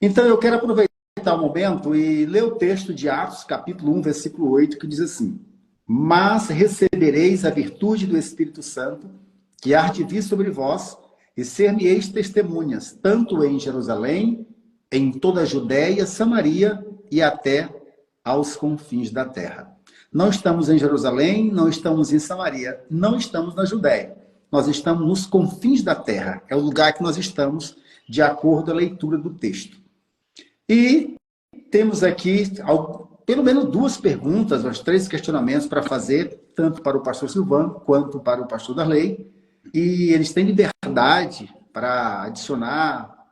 Então, eu quero aproveitar o momento e ler o texto de Atos, capítulo 1, versículo 8, que diz assim: Mas recebereis a virtude do Espírito Santo, que há de vir sobre vós, e ser-me-eis testemunhas, tanto em Jerusalém, em toda a Judéia, Samaria e até aos confins da terra. Não estamos em Jerusalém, não estamos em Samaria, não estamos na Judéia. Nós estamos nos confins da terra. É o lugar que nós estamos, de acordo com a leitura do texto. E temos aqui pelo menos duas perguntas, uns três questionamentos para fazer, tanto para o pastor Silvano quanto para o pastor Darley. E eles têm liberdade para adicionar,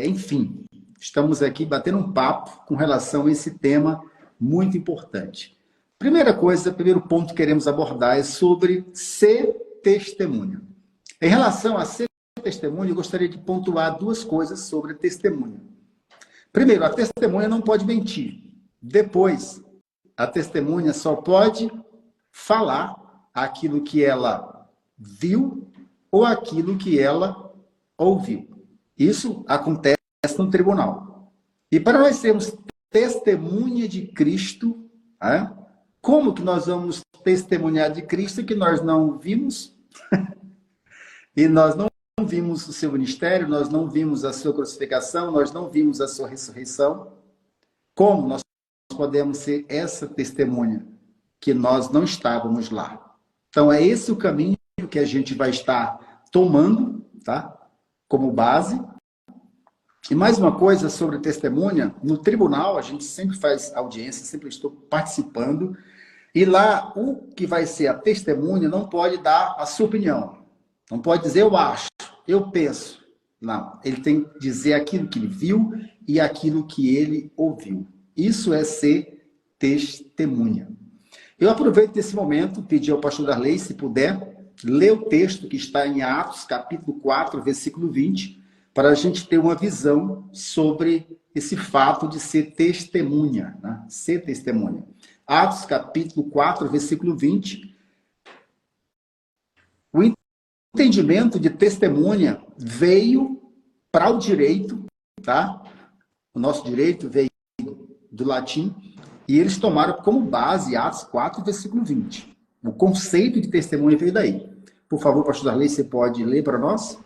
enfim. Estamos aqui batendo um papo com relação a esse tema muito importante. Primeira coisa, primeiro ponto que queremos abordar é sobre ser testemunha. Em relação a ser testemunha, eu gostaria de pontuar duas coisas sobre testemunha. Primeiro, a testemunha não pode mentir. Depois, a testemunha só pode falar aquilo que ela viu ou aquilo que ela ouviu. Isso acontece no tribunal. E para nós sermos testemunha de Cristo, como que nós vamos testemunhar de Cristo que nós não vimos? E nós não vimos o seu ministério, nós não vimos a sua crucificação, nós não vimos a sua ressurreição. Como nós podemos ser essa testemunha que nós não estávamos lá? Então, é esse o caminho que a gente vai estar tomando, tá? Como base. E mais uma coisa sobre testemunha, no tribunal a gente sempre faz audiência, sempre estou participando, e lá o que vai ser a testemunha não pode dar a sua opinião. Não pode dizer eu acho, eu penso. Não, ele tem que dizer aquilo que ele viu e aquilo que ele ouviu. Isso é ser testemunha. Eu aproveito desse momento, pedir ao pastor Darley, se puder, ler o texto que está em Atos, capítulo 4, versículo 20, para a gente ter uma visão sobre esse fato de ser testemunha. Né? Ser testemunha. Atos, capítulo 4, versículo 20. O entendimento de testemunha veio para o direito, tá? O nosso direito veio do latim, e eles tomaram como base Atos 4, versículo 20. O conceito de testemunha veio daí. Por favor, pastor Darley, você pode ler para nós?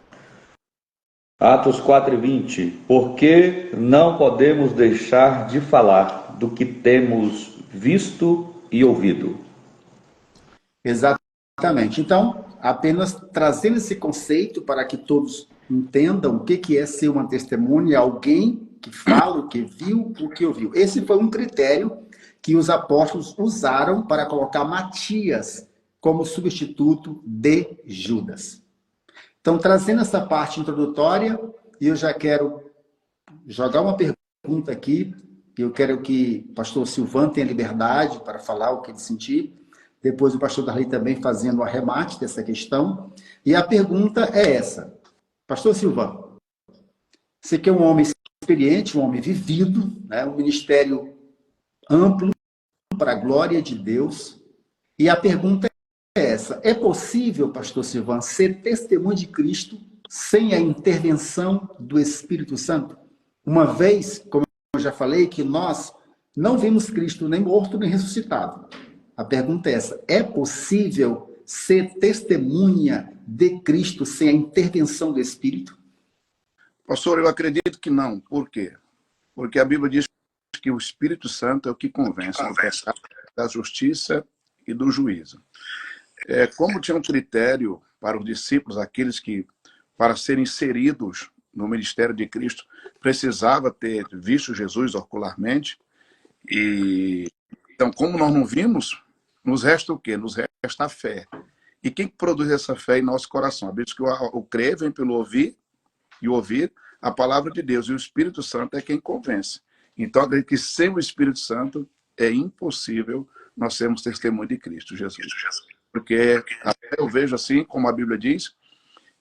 Atos 4:20. Porque não podemos deixar de falar do que temos visto e ouvido. Exatamente. Então, apenas trazendo esse conceito para que todos entendam o que é ser uma testemunha, alguém que fala o que viu, o que ouviu. Esse foi um critério que os apóstolos usaram para colocar Matias como substituto de Judas. Então, trazendo essa parte introdutória, eu já quero jogar uma pergunta aqui, eu quero que o pastor Silvano tenha liberdade para falar o que ele sentir, depois o pastor Darley também fazendo o arremate dessa questão, e a pergunta é essa. Pastor Silvano, você que é um homem experiente, um homem vivido, né, um ministério amplo para a glória de Deus, e a pergunta é essa: é possível, pastor Silvano, ser testemunho de Cristo sem a intervenção do Espírito Santo? Uma vez, como eu já falei, que nós não vimos Cristo nem morto nem ressuscitado. A pergunta é essa: é possível ser testemunha de Cristo sem a intervenção do Espírito? Pastor, eu acredito que não. Por quê? Porque a Bíblia diz que o Espírito Santo é o que convence do pecado, da justiça e do juízo. Como tinha um critério para os discípulos, aqueles que, para serem inseridos no ministério de Cristo, precisava ter visto Jesus ocularmente. E então, como nós não vimos, nos resta o quê? Nos resta a fé. E quem produz essa fé em nosso coração? A Bíblia diz que o crer vem pelo ouvir, e ouvir a palavra de Deus. E o Espírito Santo é quem convence. Então, acredito que sem o Espírito Santo é impossível nós sermos testemunho de Cristo Jesus. Porque até eu vejo assim, como a Bíblia diz,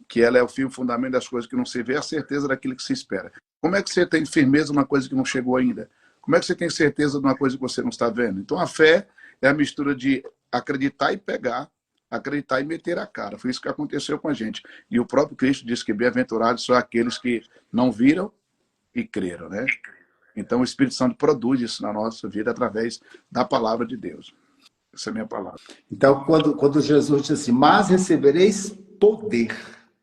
que ela é o fim e o fundamento das coisas que não se vê, a certeza daquilo que se espera. Como é que você tem firmeza numa coisa que não chegou ainda? Como é que você tem certeza de uma coisa que você não está vendo? Então, a fé é a mistura de acreditar e pegar, acreditar e meter a cara. Foi isso que aconteceu com a gente. E o próprio Cristo disse que bem-aventurados são aqueles que não viram e creram, né? Então o Espírito Santo produz isso na nossa vida através da palavra de Deus. Essa é a minha palavra. Então, quando Jesus disse assim, mas recebereis poder,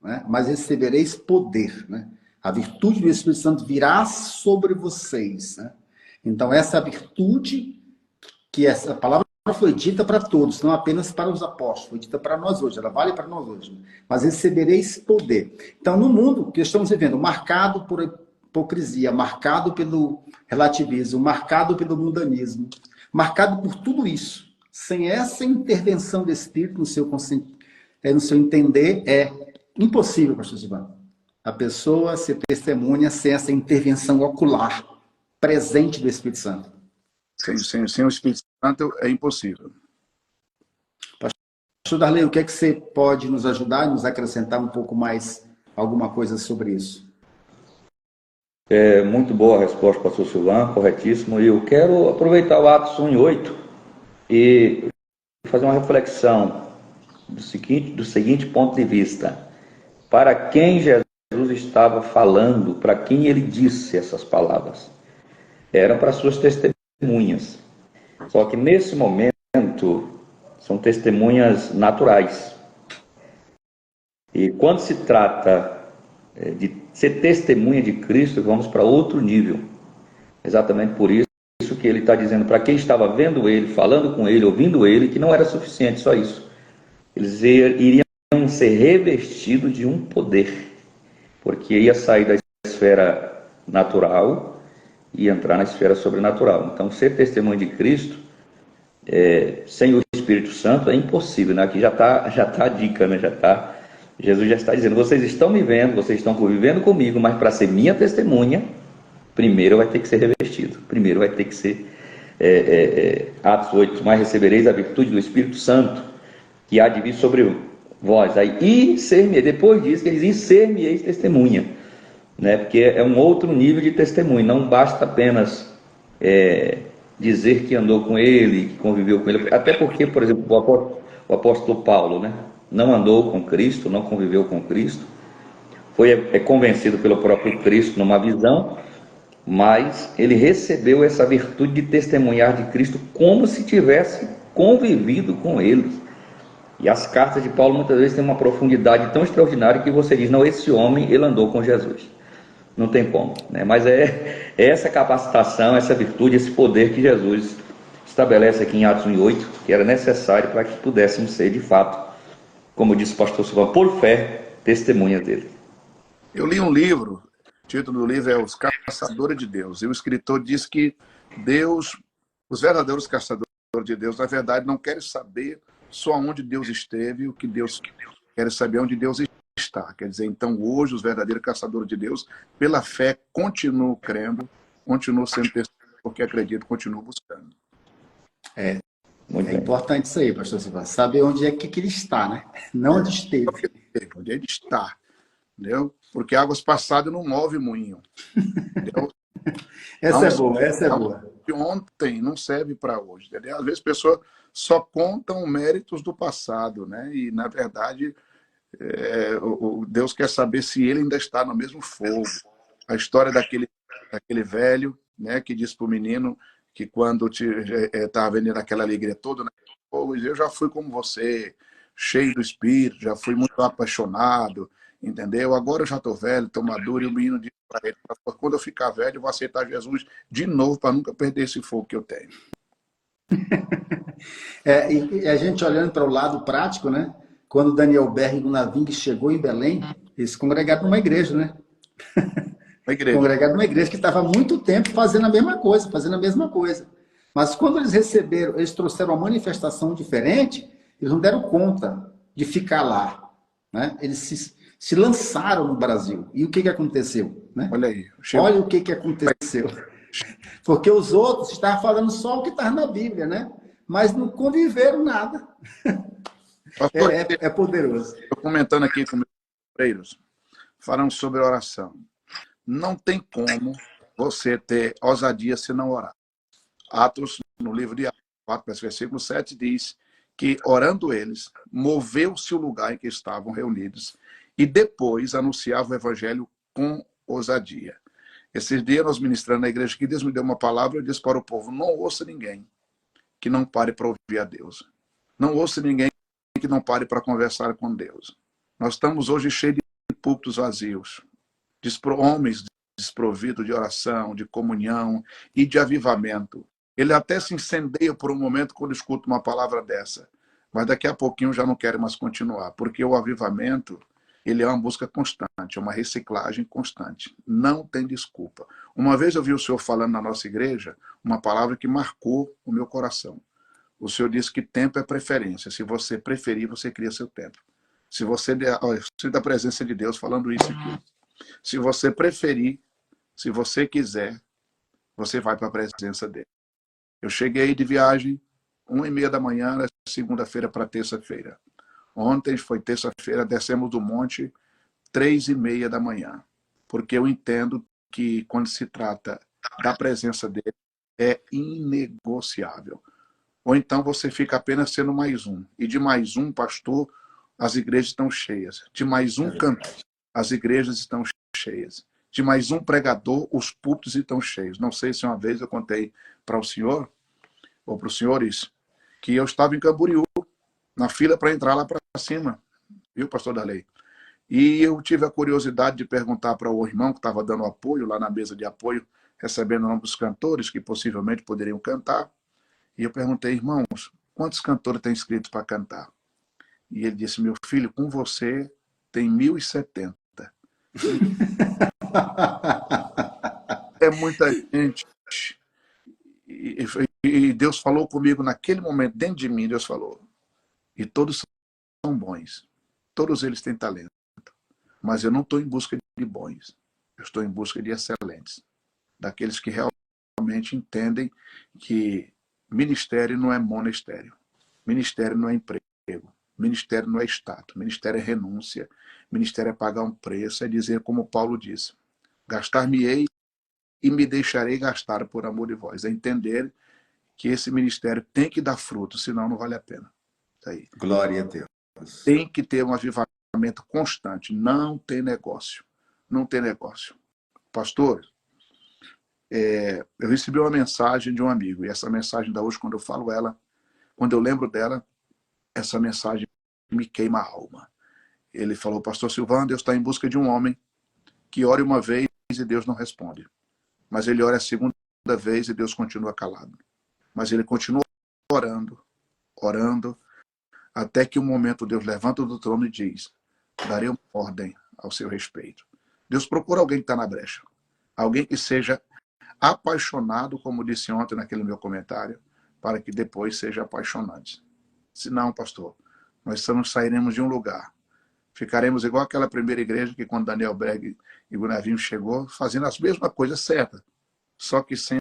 né? Mas recebereis poder, né? A virtude do Espírito Santo virá sobre vocês, né? Então, essa virtude, que essa palavra foi dita para todos, não apenas para os apóstolos, foi dita para nós hoje, ela vale para nós hoje, né? Mas recebereis poder. Então, no mundo que estamos vivendo, marcado por hipocrisia, marcado pelo relativismo, marcado pelo mundanismo, marcado por tudo isso, sem essa intervenção do Espírito no seu entender, é impossível, pastor Silvano, a pessoa ser testemunha sem essa intervenção ocular presente do Espírito Santo. Sem o Espírito Santo é impossível. Pastor Darley, o que é que você pode nos ajudar, nos acrescentar um pouco mais alguma coisa sobre isso? É muito boa a resposta, pastor Silvano, corretíssimo. E eu quero aproveitar o Atos 1:8 e fazer uma reflexão do seguinte ponto de vista. Para quem Jesus estava falando, para quem ele disse essas palavras? Eram para suas testemunhas. Só que nesse momento são testemunhas naturais. E quando se trata de ser testemunha de Cristo, vamos para outro nível. Exatamente por isso que ele está dizendo para quem estava vendo ele, falando com ele, ouvindo ele, que não era suficiente só isso. Eles iriam ser revestidos de um poder, porque ia sair da esfera natural e entrar na esfera sobrenatural. Então, ser testemunha de Cristo, sem o Espírito Santo, é impossível, né? Aqui já tá a dica, né? Jesus já está dizendo, vocês estão me vendo, vocês estão convivendo comigo, mas para ser minha testemunha, primeiro vai ter que ser revestido. Primeiro vai ter que ser Atos 8, mas recebereis a virtude do Espírito Santo, que há de vir sobre vós. Aí, depois disso, ele diz, ser-me-eis testemunha, né? Porque é um outro nível de testemunho. Não basta apenas dizer que andou com ele, que conviveu com ele. Até porque, por exemplo, o apóstolo Paulo, né? Não andou com Cristo, não conviveu com Cristo, foi convencido pelo próprio Cristo numa visão, mas ele recebeu essa virtude de testemunhar de Cristo como se tivesse convivido com ele. E as cartas de Paulo muitas vezes têm uma profundidade tão extraordinária que você diz, não, esse homem, ele andou com Jesus. Não tem como, né? Mas é essa capacitação, essa virtude, esse poder que Jesus estabelece aqui em Atos 1:8, que era necessário para que pudéssemos ser, de fato, como disse o pastor Silvano, por fé, testemunhas dele. Eu li um livro, o título do livro é Os Caçadores de Deus, e o escritor diz que Deus, os verdadeiros caçadores de Deus, na verdade, não querem saber só onde Deus esteve, o que Deus quer saber onde Deus está. Quer dizer, então, hoje, os verdadeiros caçadores de Deus, pela fé, continuam crendo, continuam sendo testemunhas, porque acreditam, continuam buscando. Muito bem. Importante isso aí, pastor Silvano, saber onde é que ele está, né? Não onde esteve. Onde ele está, entendeu? Porque águas passadas não move moinho, entendeu? Essa é boa, essa é boa. De ontem não serve para hoje, entendeu? Às vezes as pessoas só contam méritos do passado, né? E, na verdade, o Deus quer saber se ele ainda está no mesmo fogo. A história daquele velho, né, que disse para o menino que quando estava vendendo aquela alegria toda, né, eu já fui como você, cheio do Espírito, já fui muito apaixonado, entendeu? Agora eu já estou velho, estou maduro, e o menino disse para ele, quando eu ficar velho, eu vou aceitar Jesus de novo para nunca perder esse fogo que eu tenho. E a gente olhando para o lado prático, né? Quando Daniel Berg do Naving chegou em Belém, eles se congregaram numa igreja, né? Congregado numa igreja que estava há muito tempo fazendo a mesma coisa, Mas quando eles receberam, eles trouxeram uma manifestação diferente, eles não deram conta de ficar lá, né? Eles se lançaram no Brasil. E o que aconteceu? Né? Olha aí. Olha o que aconteceu. Porque os outros estavam falando só o que estava na Bíblia, né? Mas não conviveram nada. É poderoso. Estou comentando aqui com meus obreiros, falando sobre oração. Não tem como você ter ousadia se não orar. Atos, no livro de Atos, 4, versículo 7, diz que, orando eles, moveu-se o lugar em que estavam reunidos e depois anunciava o evangelho com ousadia. Esses dias nós ministrando na igreja que Deus me deu uma palavra, eu disse para o povo, não ouça ninguém que não pare para ouvir a Deus. Não ouça ninguém que não pare para conversar com Deus. Nós estamos hoje cheios de púlpitos vazios, homens desprovidos de oração, de comunhão e de avivamento. Ele até se incendeia por um momento quando escuta uma palavra dessa, mas daqui a pouquinho já não quer mais continuar, porque o avivamento, ele é uma busca constante, é uma reciclagem constante. Não tem desculpa. Uma vez eu vi o senhor falando na nossa igreja uma palavra que marcou o meu coração. O senhor disse que tempo é preferência. Se você preferir, você cria seu tempo. Se você olha, eu sinto a presença de Deus falando isso aqui. Se você preferir, se você quiser, você vai para a presença dele. Eu cheguei de viagem 1h30 da manhã, segunda-feira para terça-feira. Ontem foi terça-feira, descemos do monte 3h30 da manhã. Porque eu entendo que quando se trata da presença dele, é inegociável. Ou então você fica apenas sendo mais um. E de mais um pastor, as igrejas estão cheias. De mais um cantor, as igrejas estão cheias. De mais um pregador, os púlpitos estão cheios. Não sei se uma vez eu contei para o senhor, ou para os senhores, que eu estava em Camboriú, na fila para entrar lá para cima. Viu, pastor Darley? E eu tive a curiosidade de perguntar para o irmão que estava dando apoio, lá na mesa de apoio, recebendo o nome dos cantores que possivelmente poderiam cantar. E eu perguntei, irmãos, quantos cantores tem inscritos para cantar? E ele disse, meu filho, com você tem 1070. É muita gente. E Deus falou comigo naquele momento, dentro de mim, Deus falou. E todos são bons. Todos eles têm talento. Mas eu não estou em busca de bons. Eu estou em busca de excelentes. Daqueles que realmente entendem que ministério não é monastério. Ministério não é emprego. Ministério não é status. Ministério é renúncia. Ministério é pagar um preço. É dizer como Paulo disse. Gastar-me-ei e me deixarei gastar por amor de vós. É entender que esse ministério tem que dar fruto, senão não vale a pena. Isso aí. Glória a Deus. Tem que ter um avivamento constante. Não tem negócio. Não tem negócio. Pastor, eu recebi uma mensagem de um amigo. E essa mensagem da hoje, quando eu falo ela, quando eu lembro dela, essa mensagem me queima a alma. Ele falou, pastor Silvano, Deus está em busca de um homem que ore uma vez e Deus não responde. Mas ele ora a segunda vez e Deus continua calado. Mas ele continua orando, orando, até que um momento Deus levanta do trono e diz, darei uma ordem ao seu respeito. Deus procura alguém que está na brecha. Alguém que seja apaixonado, como disse ontem naquele meu comentário, para que depois seja apaixonante. Se não, pastor, nós sairemos de um lugar. Ficaremos igual aquela primeira igreja que quando Daniel Berg e Gunavinho chegou, fazendo as mesmas coisas certas. Só que sem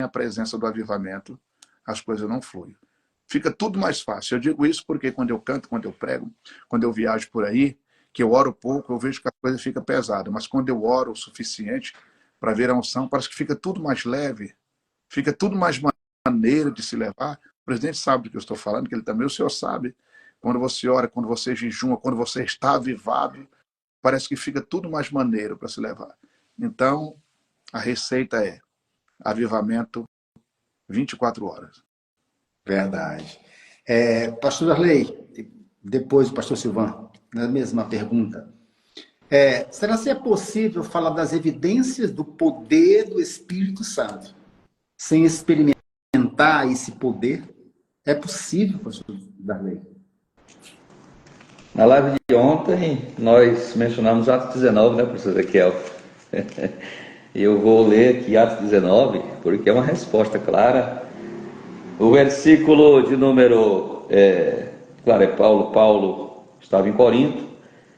a presença do avivamento, as coisas não fluem. Fica tudo mais fácil. Eu digo isso porque quando eu canto, quando eu prego, quando eu viajo por aí, que eu oro pouco, eu vejo que a coisa fica pesada. Mas quando eu oro o suficiente para ver a unção, parece que fica tudo mais leve. Fica tudo mais maneiro de se levar. O presidente sabe do que eu estou falando, que ele também, o senhor sabe. Quando você ora, quando você jejuma, quando você está avivado, parece que fica tudo mais maneiro para se levar. Então, a receita é avivamento 24 horas. Verdade. Pastor Darley, depois o pastor Silvano, na mesma pergunta. Será que é possível falar das evidências do poder do Espírito Santo sem experimentar esse poder? É possível, pastor Darley? Na live de ontem, nós mencionamos Atos 19, né, professor Ezequiel? Eu vou ler aqui Atos 19, porque é uma resposta clara. O versículo de número... Paulo estava em Corinto,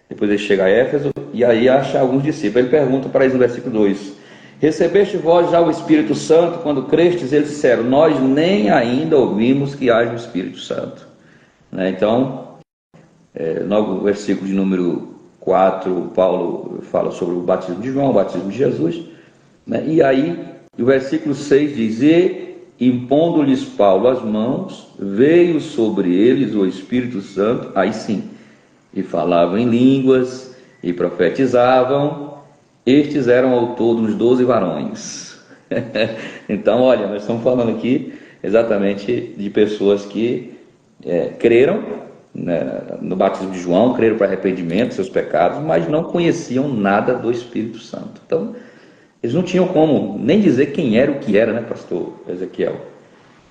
depois ele chega a Éfeso, e aí acha alguns discípulos. Ele pergunta para eles no versículo 2, recebeste vós já o Espírito Santo quando crestes? Eles disseram, nós nem ainda ouvimos que haja o Espírito Santo. Então... no versículo de número 4, Paulo fala sobre o batismo de João, o batismo de Jesus, né? E aí, o versículo 6 diz, e impondo-lhes Paulo as mãos, veio sobre eles o Espírito Santo, aí sim, e falavam em línguas, e profetizavam, Estes eram ao todo uns 12 varões. Então, olha, nós estamos falando aqui exatamente de pessoas que creram, né, no batismo de João, creram para arrependimento dos seus pecados, mas não conheciam nada do Espírito Santo. Então, eles não tinham como nem dizer quem era o que era, né, pastor Ezequiel?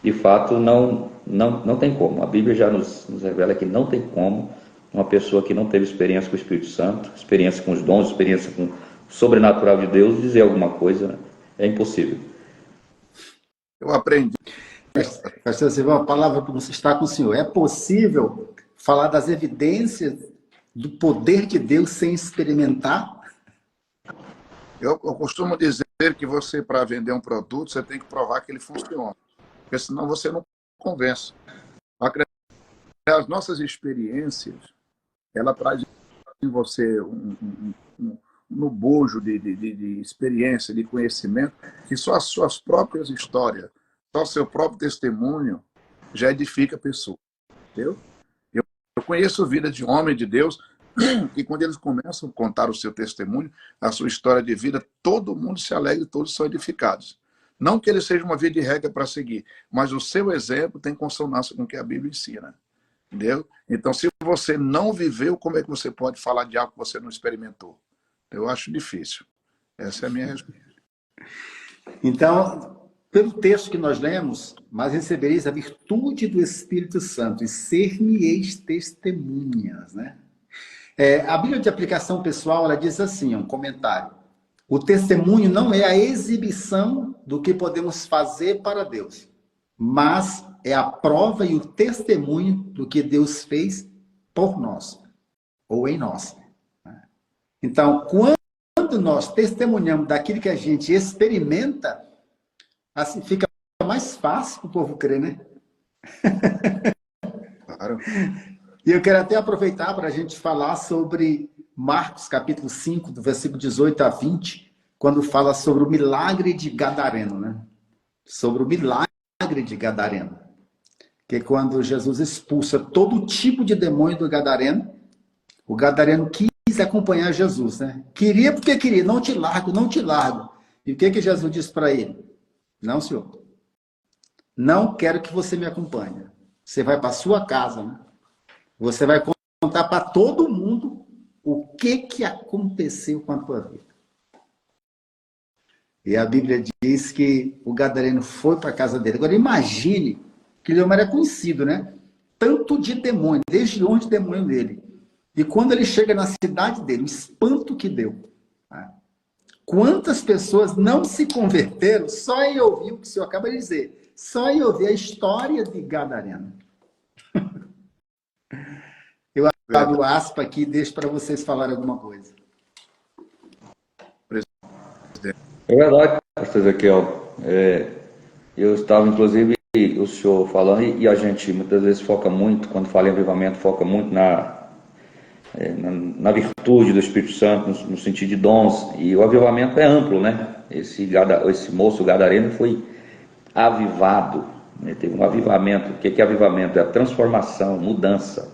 De fato, não tem como. A Bíblia já nos revela que não tem como uma pessoa que não teve experiência com o Espírito Santo, experiência com os dons, experiência com o sobrenatural de Deus, dizer alguma coisa, né? É impossível. Eu aprendi. Pastor Silvão, a palavra está com o senhor. É possível falar das evidências do poder de Deus sem experimentar? Eu costumo dizer que você, para vender um produto, você tem que provar que ele funciona. Porque senão você não convence. As nossas experiências, ela traz em você no bojo de experiência, de conhecimento, que só as suas próprias histórias, só o seu próprio testemunho já edifica a pessoa. Entendeu? Eu conheço vida de homem de Deus que quando eles começam a contar o seu testemunho, a sua história de vida, todo mundo se alegra e todos são edificados. Não que ele seja uma via de regra para seguir, mas o seu exemplo tem consonância com o que a Bíblia ensina. Entendeu? Então, se você não viveu, como é que você pode falar de algo que você não experimentou? Eu acho difícil. Essa é a minha resposta. Então, pelo texto que nós lemos, mas recebereis a virtude do Espírito Santo e ser-me-eis testemunhas, né? A Bíblia de aplicação pessoal, ela diz assim, um comentário: o testemunho não é a exibição do que podemos fazer para Deus, mas é a prova e o testemunho do que Deus fez por nós, ou em nós. Então, quando nós testemunhamos daquilo que a gente experimenta, assim fica mais fácil para o povo crer, né? Claro. E eu quero até aproveitar para a gente falar sobre Marcos, capítulo 5, do versículo 18 a 20, quando fala sobre o milagre de Gadareno, né? Sobre o milagre de Gadareno. Que é quando Jesus expulsa todo tipo de demônio do Gadareno, o Gadareno quis acompanhar Jesus, né? Queria porque queria, não te largo, não te largo. E o que Jesus disse para ele? Não, senhor. Não quero que você me acompanhe. Você vai para sua casa, né? Você vai contar para todo mundo o que aconteceu com a tua vida. E a Bíblia diz que o Gadareno foi para a casa dele. Agora imagine que ele era conhecido, né? Tanto de demônio, desde longe de demônio dele. E quando ele chega na cidade dele, o espanto que deu. Né? Quantas pessoas não se converteram só em ouvir o que o senhor acaba de dizer, só em ouvir a história de Gadareno. Eu abro aspa aqui e deixo para vocês falarem alguma coisa. É verdade, pastor Ezequiel. Eu estava, inclusive, o senhor falando, e a gente muitas vezes foca muito, quando fala em avivamento, foca muito na virtude do Espírito Santo, no sentido de dons, e o avivamento é amplo, né? Esse moço Gadareno foi avivado, né? Teve um avivamento. O que é avivamento? É a transformação, mudança.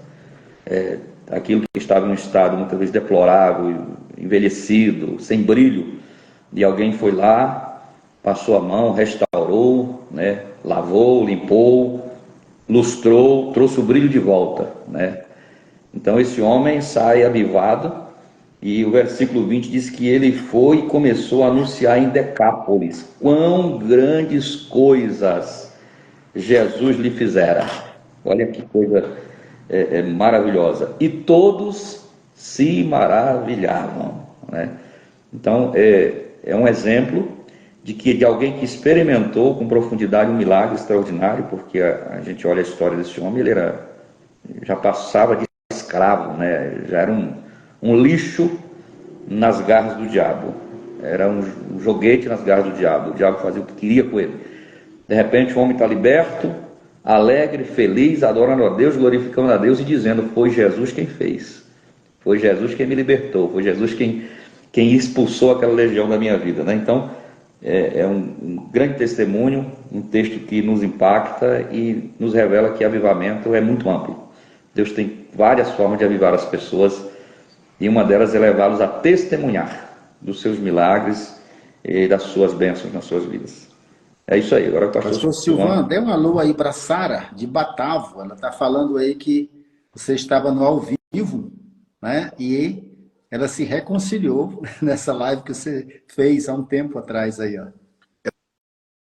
Aquilo que estava em um estado muitas vezes deplorável, envelhecido, sem brilho, e alguém foi lá, passou a mão, restaurou, né? Lavou, limpou, lustrou, trouxe o brilho de volta, né? Então esse homem sai avivado, e o versículo 20 diz que ele foi e começou a anunciar em Decápolis quão grandes coisas Jesus lhe fizera. Olha que coisa maravilhosa. E todos se maravilhavam, né? Então é um exemplo de alguém que experimentou com profundidade um milagre extraordinário, porque a gente olha a história desse homem, ele já passava de escravo, né? Já era um lixo nas garras do diabo, era um joguete nas garras do diabo fazia o que queria com ele. De repente o homem está liberto, alegre, feliz, adorando a Deus, glorificando a Deus e dizendo: foi Jesus quem fez, foi Jesus quem me libertou, foi Jesus quem expulsou aquela legião da minha vida, né? Então é um grande testemunho, um texto que nos impacta e nos revela que avivamento é muito amplo. Deus tem várias formas de avivar as pessoas, e uma delas é levá-los a testemunhar, dos seus milagres e das suas bênçãos nas suas vidas. É isso aí. Agora o Pastor Silvan, dê um alô aí para Sara, de Batavo. Ela está falando aí que você estava no ao vivo, né? E ela se reconciliou nessa live que você fez há um tempo atrás aí, ó.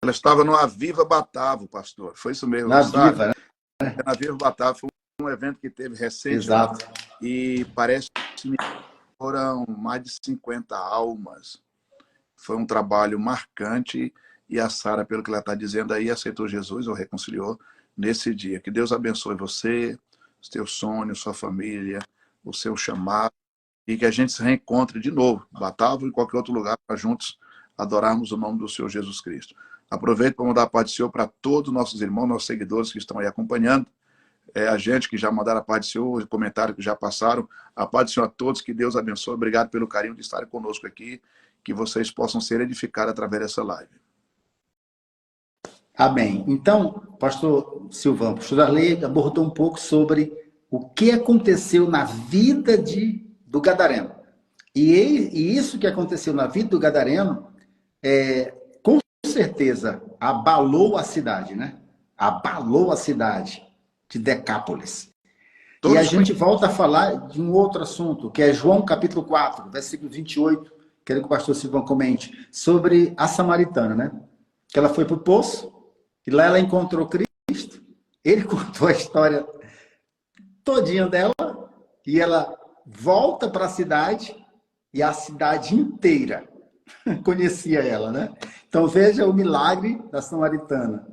Ela estava no Aviva Batavo, pastor. Foi isso mesmo. Na Viva, né? Na Aviva Batavo foi um evento que teve recente. Exato. Lá, e parece que foram mais de 50 almas. Foi um trabalho marcante. E a Sara, pelo que ela está dizendo aí, aceitou Jesus ou reconciliou nesse dia. Que Deus abençoe você, os teus sonhos, sua família, o seu chamado. E que a gente se reencontre de novo, Batavo e qualquer outro lugar, para juntos adorarmos o nome do Senhor Jesus Cristo. Aproveito para mandar a paz do Senhor para todos os nossos irmãos, nossos seguidores que estão aí acompanhando. A gente que já mandaram a paz do Senhor, os comentários que já passaram. A paz do Senhor a todos, que Deus abençoe. Obrigado pelo carinho de estarem conosco aqui. Que vocês possam ser edificados através dessa live. Amém. Então, pastor Silvão, pastor Arley abordou um pouco sobre o que aconteceu na vida do gadareno. E isso que aconteceu na vida do gadareno, com certeza, abalou a cidade, né? Abalou a cidade de Decápolis. E a gente volta a falar de um outro assunto, que é João capítulo 4, versículo 28, quero que o pastor Silvão comente, sobre a samaritana, né? Que ela foi para o poço, e lá ela encontrou Cristo, ele contou a história todinha dela, e ela volta para a cidade, e a cidade inteira conhecia ela, né? Então veja o milagre da samaritana.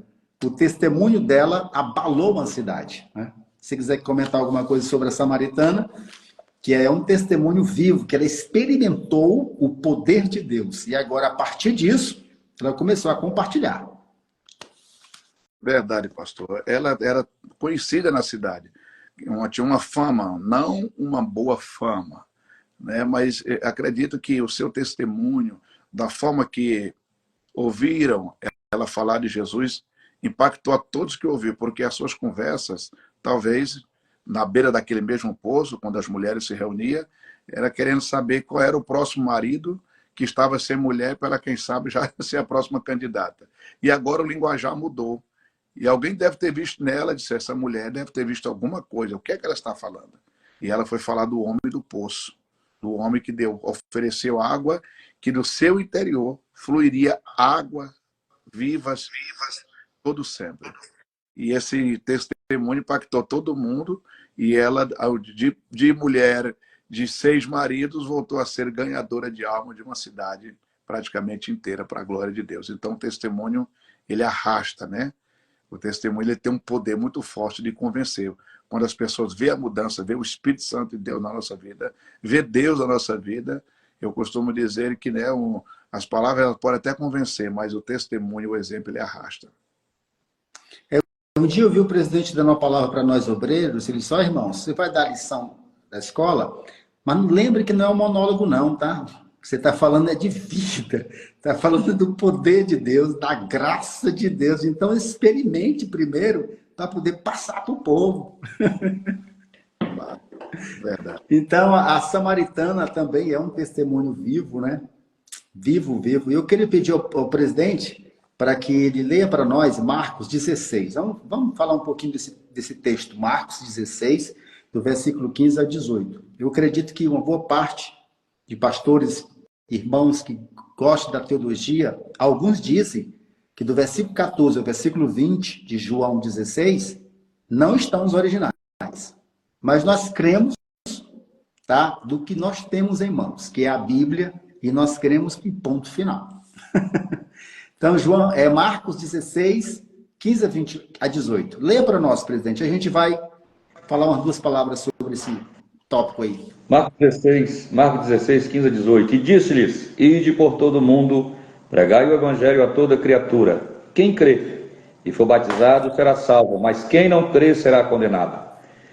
O testemunho dela abalou uma cidade, né? Se quiser comentar alguma coisa sobre a samaritana, que é um testemunho vivo, que ela experimentou o poder de Deus. E agora, a partir disso, ela começou a compartilhar. Verdade, pastor. Ela era conhecida na cidade. Tinha uma fama, não uma boa fama, né? Mas acredito que o seu testemunho, da forma que ouviram ela falar de Jesus, impactou a todos que ouviram, porque as suas conversas, talvez, na beira daquele mesmo poço, quando as mulheres se reuniam, era querendo saber qual era o próximo marido que estava sem mulher, para quem sabe já ser a próxima candidata. E agora o linguajar mudou. E alguém deve ter visto nela, disse, essa mulher deve ter visto alguma coisa. O que é que ela está falando? E ela foi falar do homem do poço, do homem que ofereceu água, que do seu interior fluiria água vivas todo sempre. E esse testemunho impactou todo mundo, e ela, de mulher de 6 maridos, voltou a ser ganhadora de alma de uma cidade praticamente inteira, para a glória de Deus. Então o testemunho, ele arrasta, né? O testemunho, ele tem um poder muito forte de convencer. Quando as pessoas veem a mudança, veem o Espírito Santo de Deus na nossa vida, vê Deus na nossa vida, eu costumo dizer que, né, as palavras elas podem até convencer, mas o testemunho, o exemplo, ele arrasta. Um dia eu vi o presidente dando uma palavra para nós obreiros, ele disse, ó irmãos, você vai dar lição da escola, mas não lembre que não é um monólogo não, tá? O que você está falando é de vida, está falando do poder de Deus, da graça de Deus, então experimente primeiro para poder passar para o povo. Verdade. Então a samaritana também é um testemunho vivo, né? Vivo. E eu queria pedir ao presidente para que ele leia para nós Marcos 16. Vamos falar um pouquinho desse texto, Marcos 16, do versículo 15 a 18. Eu acredito que uma boa parte de pastores, irmãos que gostam da teologia, alguns dizem que do versículo 14 ao versículo 20 de João 16, não estão os originais. Mas nós cremos, tá, do que nós temos em mãos, que é a Bíblia, e nós cremos que ponto final. Então, João, Marcos 16, 15 a 18. Leia para nós, presidente. A gente vai falar umas 2 palavras sobre esse tópico aí. Marcos 16, 15 a 18. E disse-lhes, ide por todo o mundo, pregai o evangelho a toda criatura. Quem crê e for batizado será salvo, mas quem não crê será condenado.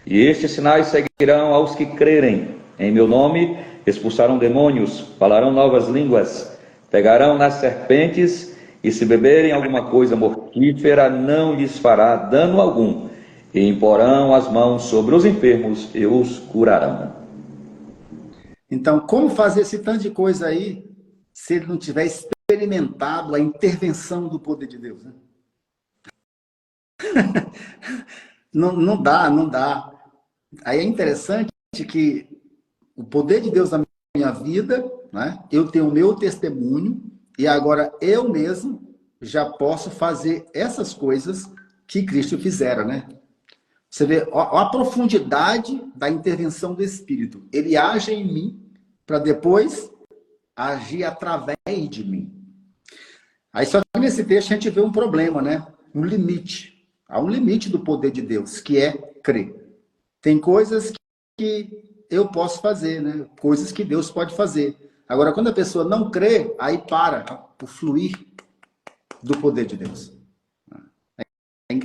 E estes sinais seguirão aos que crerem. Em meu nome expulsarão demônios, falarão novas línguas, pegarão nas serpentes, e se beberem alguma coisa mortífera, não lhes fará dano algum, e imporão as mãos sobre os enfermos e os curarão. Então, como fazer esse tanto de coisa aí se ele não tiver experimentado a intervenção do poder de Deus, né? Não dá, não dá. Aí é interessante que o poder de Deus na minha vida, né? Eu tenho o meu testemunho e agora eu mesmo já posso fazer essas coisas que Cristo fizera, né? Você vê a profundidade da intervenção do Espírito. Ele age em mim para depois agir através de mim. Aí só que nesse texto a gente vê um problema, né? Um limite. Há um limite do poder de Deus, que é crer. Tem coisas que eu posso fazer, né? Coisas que Deus pode fazer. Agora, quando a pessoa não crê, aí para o fluir do poder de Deus.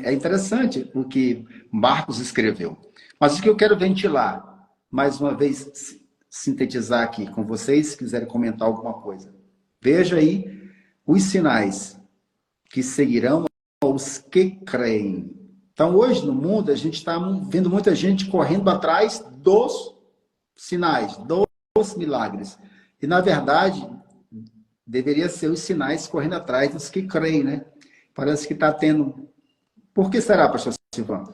É interessante o que Marcos escreveu. Mas o que eu quero ventilar, mais uma vez, sintetizar aqui com vocês, se quiserem comentar alguma coisa. Veja aí os sinais que seguirão aos que creem. Então, hoje no mundo, a gente está vendo muita gente correndo atrás dos sinais, dos milagres. E, na verdade, deveria ser os sinais correndo atrás dos que creem, né? Parece que está tendo... Por que será, pastor Silvano?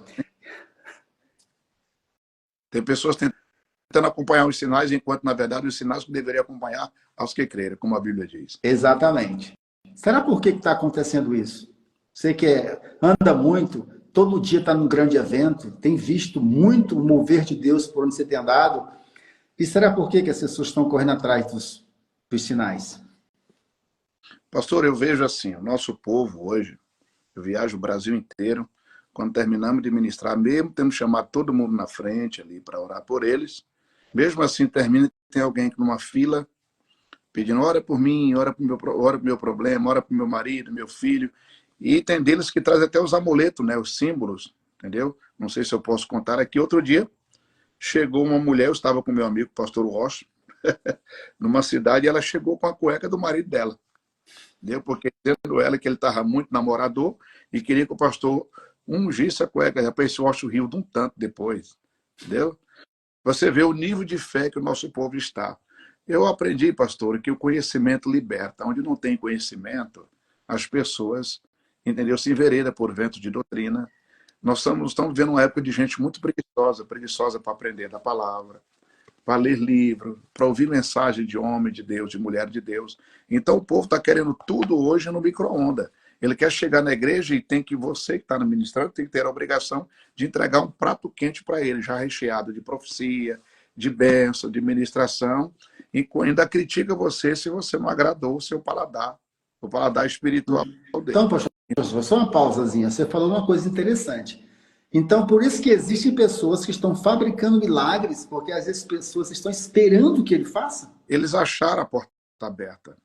Tem pessoas tentando acompanhar os sinais, enquanto, na verdade, os sinais que deveriam acompanhar aos que creram, como a Bíblia diz. Exatamente. Será por que está acontecendo isso? Você que anda muito, todo dia está num grande evento, tem visto muito o mover de Deus por onde você tem andado. E será por que as pessoas estão correndo atrás dos sinais? Pastor, eu vejo assim, o nosso povo hoje, eu viajo o Brasil inteiro, quando terminamos de ministrar, mesmo temos chamado todo mundo na frente ali para orar por eles, mesmo assim termina, tem alguém numa fila pedindo, ora por mim, ora pro meu problema, ora pro meu marido, meu filho, e tem deles que traz até os amuletos, né, os símbolos, entendeu? Não sei se eu posso contar aqui. Outro dia, chegou uma mulher, eu estava com meu amigo, pastor Rocha, numa cidade, e ela chegou com a cueca do marido dela. Entendeu? Porque dizendo ela que ele estava muito namorador e queria que o pastor ungisse a cueca. Depois esse Rocha riu de um tanto depois. Entendeu? Você vê o nível de fé que o nosso povo está. Eu aprendi, pastor, que o conhecimento liberta. Onde não tem conhecimento, as pessoas, entendeu, se enveredam por vento de doutrina. Nós estamos vivendo uma época de gente muito preguiçosa para aprender da palavra, para ler livro, para ouvir mensagem de homem de Deus, de mulher de Deus. Então o povo está querendo tudo hoje no micro-ondas. Ele quer chegar na igreja e tem que, você que está no ministério, tem que ter a obrigação de entregar um prato quente para ele, já recheado de profecia, de bênção, de ministração, e ainda critica você se você não agradou o paladar espiritual dele. Então, pastor, só uma pausazinha. Você falou uma coisa interessante. Então, por isso que existem pessoas que estão fabricando milagres, porque às vezes pessoas estão esperando que ele faça. Eles acharam a porta aberta.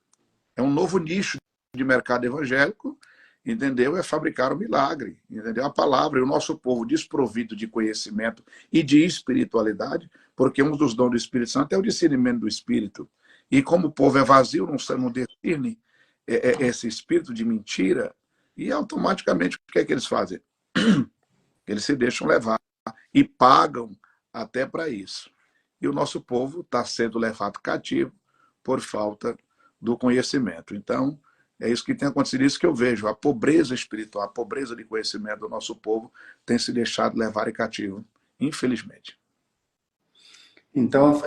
É um novo nicho de mercado evangélico, entendeu? É fabricar o milagre, entendeu? A palavra e o nosso povo desprovido de conhecimento e de espiritualidade, porque um dos dons do Espírito Santo é o discernimento do Espírito. E como o povo é vazio, não discerne esse espírito de mentira, e automaticamente o que é que eles fazem? Eles se deixam levar e pagam até para isso. E o nosso povo está sendo levado cativo por falta do conhecimento. Então, é isso que tem acontecido, isso que eu vejo. A pobreza espiritual, a pobreza de conhecimento do nosso povo tem se deixado levar em cativo, infelizmente. Então,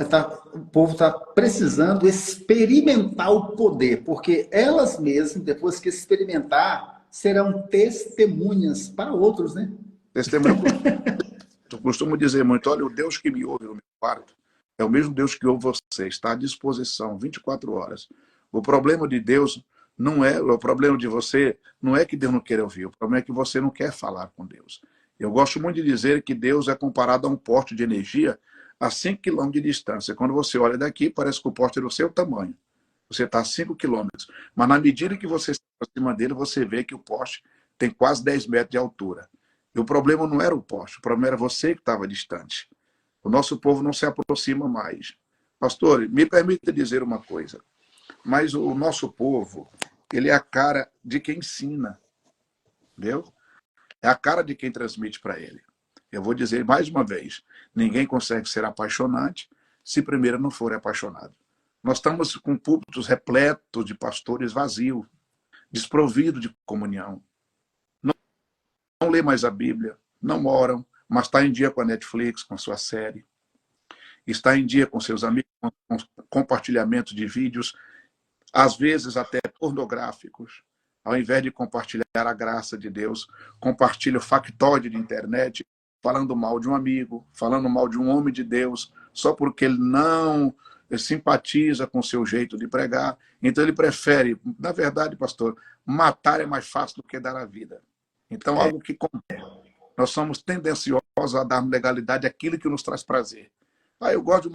o povo está precisando experimentar o poder, porque elas mesmas, depois que experimentar, serão testemunhas para outros, né? Testemunho, eu costumo dizer muito, olha, o Deus que me ouve no meu quarto é o mesmo Deus que ouve você, está à disposição 24 horas. O problema de Deus não é, o problema de você não é que Deus não quer ouvir, o problema é que você não quer falar com Deus. Eu gosto muito de dizer que Deus é comparado a um poste de energia a 5 quilômetros de distância. Quando você olha daqui, parece que o poste é do seu tamanho. Você está a 5 quilômetros. Mas na medida que você se aproxima dele, você vê que o poste tem quase 10 metros de altura. E o problema não era o poste, o problema era você que estava distante. O nosso povo não se aproxima mais. Pastor, me permita dizer uma coisa, mas o nosso povo, ele é a cara de quem ensina, entendeu? É a cara de quem transmite para ele. Eu vou dizer mais uma vez, ninguém consegue ser apaixonante se primeiro não for apaixonado. Nós estamos com púlpitos repletos de pastores vazios, desprovidos de comunhão. Não lê mais a Bíblia, não oram, mas está em dia com a Netflix, com a sua série. Está em dia com seus amigos, com compartilhamento de vídeos, às vezes até pornográficos. Ao invés de compartilhar a graça de Deus, compartilha o factoide de internet, falando mal de um amigo, falando mal de um homem de Deus, só porque ele não simpatiza com o seu jeito de pregar. Então ele prefere, na verdade, pastor, matar é mais fácil do que dar a vida. Então, algo que nós somos tendenciosos a dar legalidade àquilo que nos traz prazer. Eu gosto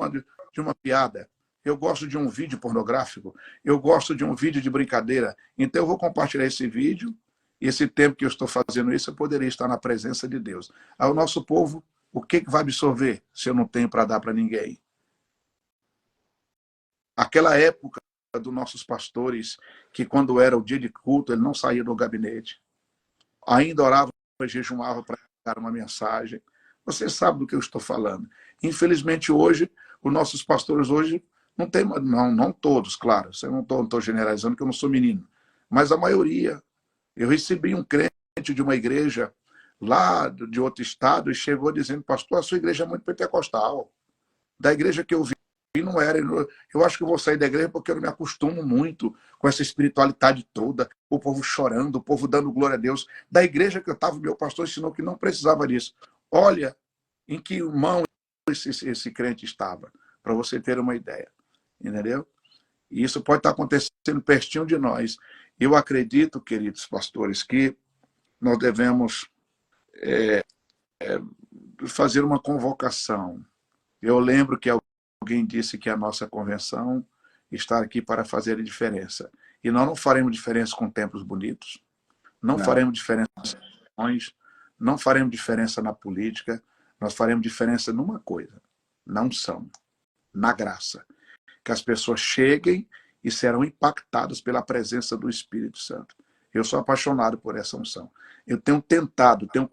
de uma piada, eu gosto de um vídeo pornográfico, eu gosto de um vídeo de brincadeira, então eu vou compartilhar esse vídeo, e esse tempo que eu estou fazendo isso, eu poderia estar na presença de Deus. O nosso povo, o que vai absorver se eu não tenho para dar para ninguém? Aquela época dos nossos pastores, que quando era o dia de culto, ele não saía do gabinete, ainda orava e jejuava para dar uma mensagem. Você sabe do que eu estou falando. Infelizmente, hoje, os nossos pastores hoje não tem, não todos, claro, eu não estou generalizando que eu não sou menino, mas a maioria. Eu recebi um crente de uma igreja lá de outro estado e chegou dizendo, pastor, a sua igreja é muito pentecostal. Da igreja que eu vi, não era. Eu acho que eu vou sair da igreja porque eu não me acostumo muito com essa espiritualidade toda, o povo chorando, o povo dando glória a Deus. Da igreja que eu estava, meu pastor ensinou que não precisava disso. Olha em que mão esse crente estava, para você ter uma ideia. Entendeu? E isso pode estar acontecendo pertinho de nós. Eu acredito, queridos pastores, que nós devemos fazer uma convocação. Eu lembro que alguém disse que a nossa convenção está aqui para fazer a diferença. E nós não faremos diferença com templos bonitos, não faremos diferença em ações, não faremos diferença na política, nós faremos diferença numa coisa, na unção, na graça. Que as pessoas cheguem e serão impactadas pela presença do Espírito Santo. Eu sou apaixonado por essa unção. Eu tenho tentado, tenho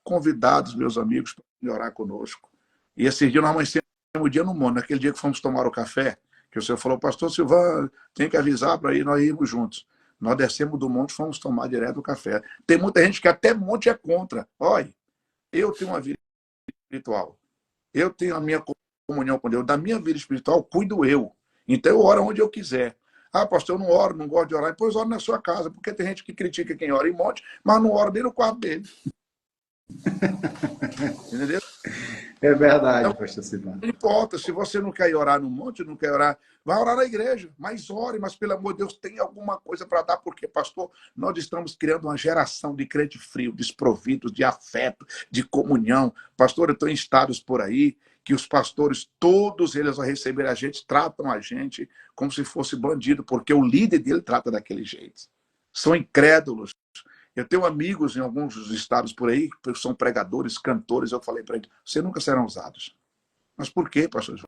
convidado os meus amigos para orar conosco. E esse dia nós amanhecemos o dia no monte. Naquele dia que fomos tomar o café, que o senhor falou, pastor Silvano, tem que avisar para nós irmos juntos. Nós descemos do monte e fomos tomar direto o café. Tem muita gente que até monte é contra. Olha, eu tenho uma vida espiritual. Eu tenho a minha comunhão com Deus. Da minha vida espiritual, cuido eu. Então eu oro onde eu quiser. Pastor, eu não oro, não gosto de orar. Depois oro na sua casa, porque tem gente que critica quem ora em monte, mas não ora nem no quarto dele. Entendeu? É verdade, então, pastor Silvano. Não importa, se você não quer orar no monte, não quer orar, vai orar na igreja, mas ore, mas pelo amor de Deus, tem alguma coisa para dar, porque, pastor, nós estamos criando uma geração de crente frio, desprovidos de afeto, de comunhão. Pastor, eu estou em estados por aí que os pastores, todos eles, ao receber a gente, tratam a gente como se fosse bandido, porque o líder dele trata daquele jeito. São incrédulos. Eu tenho amigos em alguns estados por aí, que são pregadores, cantores, eu falei para eles, vocês nunca serão usados. Mas por quê, pastor?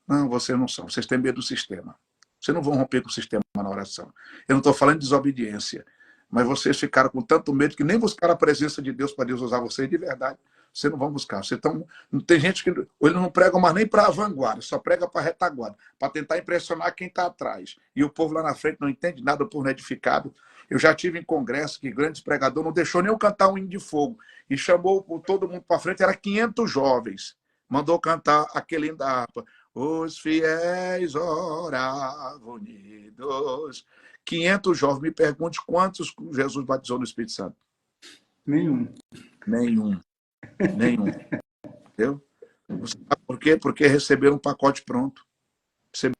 Não, vocês não são. Vocês têm medo do sistema. Vocês não vão romper com o sistema na oração. Eu não estou falando de desobediência, mas vocês ficaram com tanto medo que nem buscaram a presença de Deus para Deus usar vocês de verdade. Vocês não vão buscar. Tem gente que ele não prega mais nem para a vanguarda, só prega para a retaguarda, para tentar impressionar quem está atrás. E o povo lá na frente não entende nada, o povo não é edificado. Eu já tive em congresso que grandes pregadores não deixou nem eu cantar um hino de fogo. E chamou todo mundo para frente, era 500 jovens. Mandou cantar aquele hino da harpa. Os fiéis oravam unidos. 500 jovens. Me pergunte quantos Jesus batizou no Espírito Santo. Nenhum. Nenhum. Entendeu? Sabe por quê? Porque receberam um pacote pronto. Receberam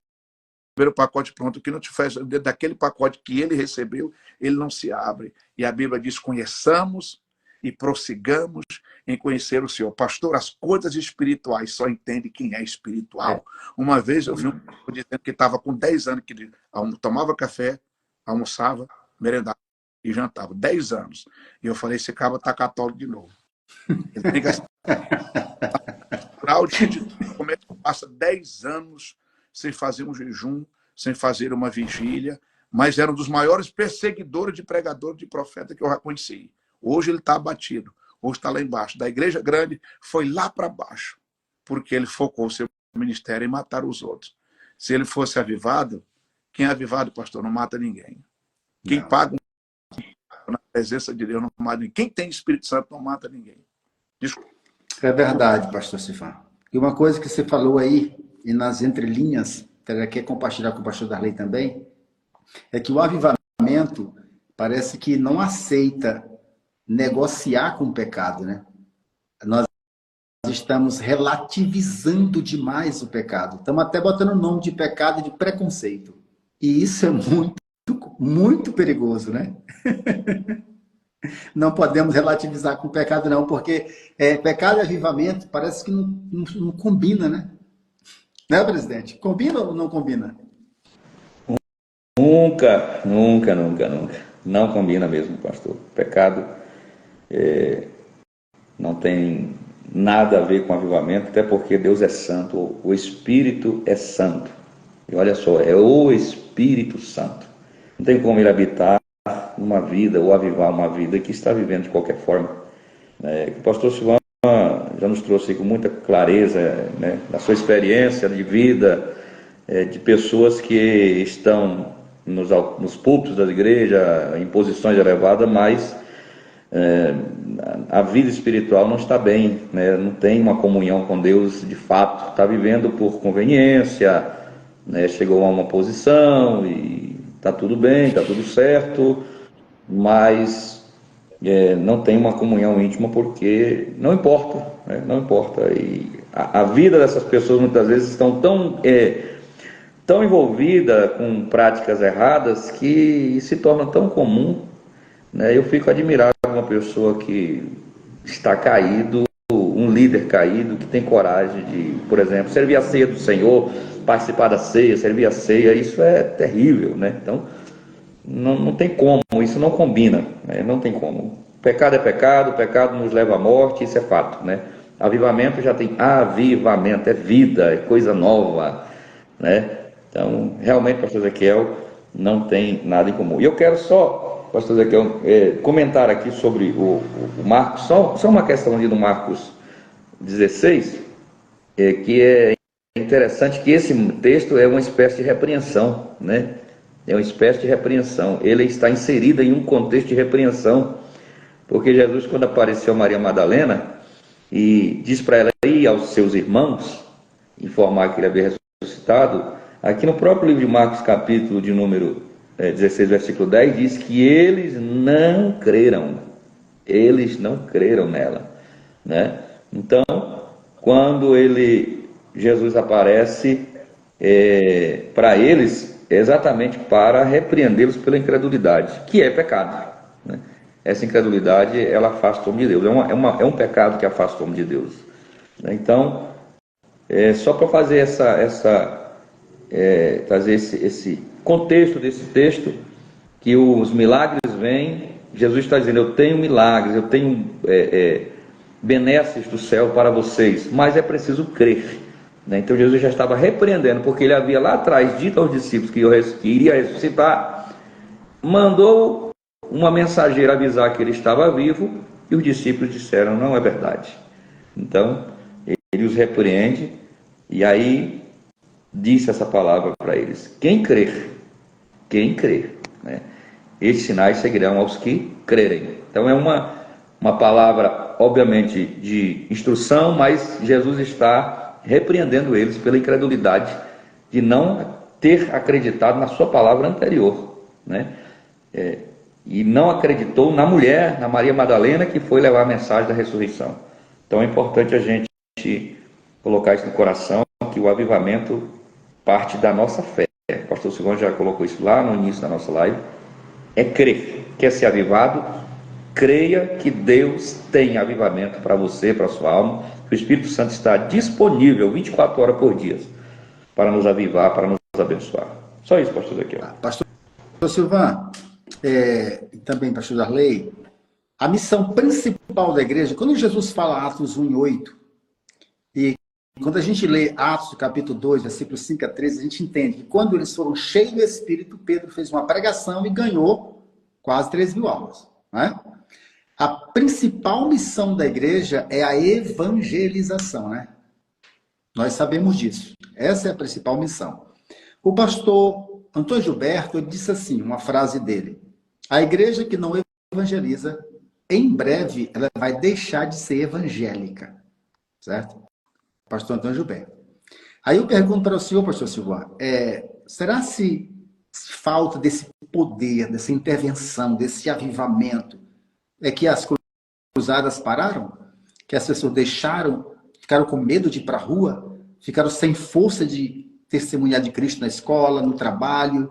o pacote pronto. O que não te faz, daquele pacote que ele recebeu, ele não se abre. E a Bíblia diz, conheçamos e prossigamos em conhecer o Senhor. Pastor, as coisas espirituais só entende quem é espiritual. Uma vez eu vi um dizendo que estava com 10 anos, que tomava café, almoçava, merendava e jantava. 10 anos. E eu falei, esse cara está católico de novo. Ele tem que como é que passa 10 anos sem fazer um jejum, sem fazer uma vigília, mas era um dos maiores perseguidores de pregador, de profeta que eu já conheci. Hoje ele está abatido, hoje está lá embaixo. Da igreja grande, foi lá para baixo, porque ele focou o seu ministério em matar os outros. Se ele fosse avivado, quem é avivado, pastor, não mata ninguém. Quem Não. paga na presença de Deus não mata ninguém. Quem tem Espírito Santo não mata ninguém. Desculpa. É verdade, pastor Silvan. E uma coisa que você falou aí, e nas entrelinhas, que quer compartilhar com o pastor Darley também, é que o avivamento parece que não aceita negociar com o pecado, né? Nós estamos relativizando demais o pecado. Estamos até botando o nome de pecado de preconceito. E isso é muito, muito perigoso, né? Não podemos relativizar com o pecado, não, porque pecado e avivamento parece que não combina, né? Né, presidente? Combina ou não combina? Nunca, nunca, nunca, nunca. Não combina mesmo, pastor. Pecado não tem nada a ver com avivamento, até porque Deus é santo, o Espírito é santo. E olha só, é o Espírito Santo. Não tem como ele habitar uma vida ou avivar uma vida que está vivendo de qualquer forma. O pastor Silvan já nos trouxe com muita clareza, né, da sua experiência de vida, de pessoas que estão nos púlpitos da igreja, em posições elevadas, mas a vida espiritual não está bem, né, não tem uma comunhão com Deus de fato, está vivendo por conveniência, né, chegou a uma posição e está tudo bem, está tudo certo, mas não tem uma comunhão íntima porque não importa, né, não importa. E a vida dessas pessoas muitas vezes estão tão envolvida com práticas erradas que se torna tão comum, né? Eu fico admirado com uma pessoa que está caído, um líder caído, que tem coragem de, por exemplo, servir a ceia do Senhor, participar da ceia, servir a ceia. Isso é terrível, né? Então, não tem como, isso não combina, né? Não tem como. Pecado é pecado, o pecado nos leva à morte, isso é fato, né? Avivamento já tem avivamento, é vida, é coisa nova, né? Então, realmente, pastor Ezequiel, não tem nada em comum. E eu quero só, pastor Ezequiel, comentar aqui sobre o Marcos, só uma questão ali do Marcos 16, que é interessante que esse texto é uma espécie de repreensão, né? É uma espécie de repreensão. Ele está inserido em um contexto de repreensão, porque Jesus, quando apareceu a Maria Madalena e diz para ela ir aos seus irmãos informar que ele havia ressuscitado, aqui no próprio livro de Marcos, capítulo de número 16, versículo 10, diz que eles não creram. Eles não creram nela, né? Então, quando Jesus aparece para eles, é exatamente para repreendê-los pela incredulidade, que é pecado, né? Essa incredulidade, ela afasta o homem de Deus. É um pecado que afasta o homem de Deus, né? Então, só para fazer trazer esse contexto desse texto, que os milagres vêm, Jesus está dizendo, eu tenho milagres, eu tenho benesses do céu para vocês, mas é preciso crer, né? Então Jesus já estava repreendendo, porque ele havia lá atrás dito aos discípulos que iria ressuscitar, mandou uma mensageira avisar que ele estava vivo, e os discípulos disseram, não é verdade. Então ele os repreende, e aí disse essa palavra para eles, quem crer, né? Esses sinais seguirão aos que crerem. Então é uma palavra, obviamente, de instrução, mas Jesus está repreendendo eles pela incredulidade de não ter acreditado na sua palavra anterior, né? E não acreditou na mulher, na Maria Madalena, que foi levar a mensagem da ressurreição. Então é importante a gente colocar isso no coração, que o avivamento parte da nossa fé. O pastor Silvão já colocou isso lá no início da nossa live. É crer. Quer ser avivado? Creia que Deus tem avivamento para você, para a sua alma. Que o Espírito Santo está disponível 24 horas por dia para nos avivar, para nos abençoar. Só isso, pastor Ezequiel. Pastor Silvan, também pastor Darley, a missão principal da igreja, quando Jesus fala Atos 1:8, e quando a gente lê Atos, capítulo 2, versículos 5 a 13, a gente entende que quando eles foram cheios do Espírito, Pedro fez uma pregação e ganhou quase 3.000 almas, né? A principal missão da igreja é a evangelização, né? Nós sabemos disso. Essa é a principal missão. O pastor Antônio Gilberto disse assim, uma frase dele: a igreja que não evangeliza, em breve, ela vai deixar de ser evangélica. Certo? Pastor Antônio Gilberto. Aí eu pergunto para o senhor, pastor Silva, será se falta desse poder, dessa intervenção, desse avivamento, é que as cruzadas pararam? Que as pessoas ficaram com medo de ir para a rua, ficaram sem força de testemunhar de Cristo na escola, no trabalho,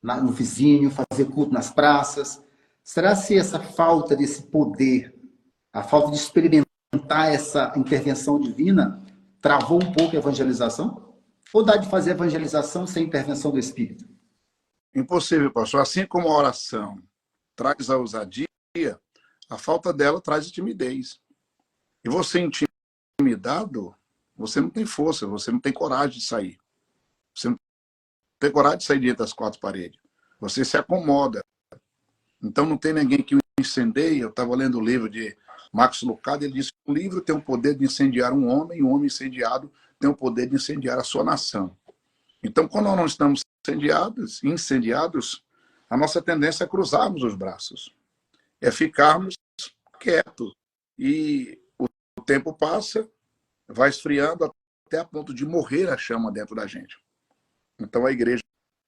no vizinho, fazer culto nas praças? Será se essa falta desse poder, a falta de experimentar essa intervenção divina, travou um pouco a evangelização? Ou dá de fazer evangelização sem intervenção do Espírito? Impossível, pastor. Assim como a oração traz a ousadia, a falta dela traz a timidez. E você intimidado, você não tem força, você não tem coragem de sair. Você não tem coragem de sair dentro das quatro paredes. Você se acomoda. Então não tem ninguém que o incendeie. Eu estava lendo o livro de Max Lucado, ele disse que o livro tem o poder de incendiar um homem, e um homem incendiado tem o poder de incendiar a sua nação. Então, quando nós não estamos incendiados, a nossa tendência é cruzarmos os braços, é ficarmos quietos. E o tempo passa, vai esfriando até a ponto de morrer a chama dentro da gente. Então, a igreja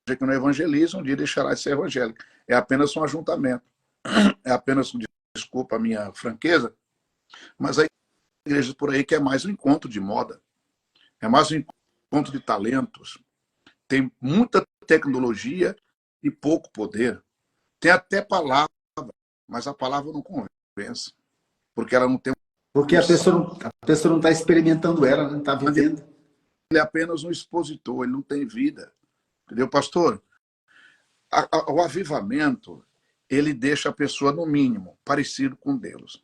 que não evangeliza, um dia deixará de ser evangélica. É apenas um ajuntamento. É apenas, desculpa a minha franqueza, mas a igreja por aí que é mais um encontro de moda, é mais um encontro de talentos. Tem muita tecnologia e pouco poder. Tem até palavra, mas a palavra não convence, porque ela não tem... Porque a pessoa não está experimentando ela, não está vivendo. Ele é apenas um expositor, ele não tem vida. Entendeu, pastor? O avivamento, ele deixa a pessoa, no mínimo, parecido com Deus.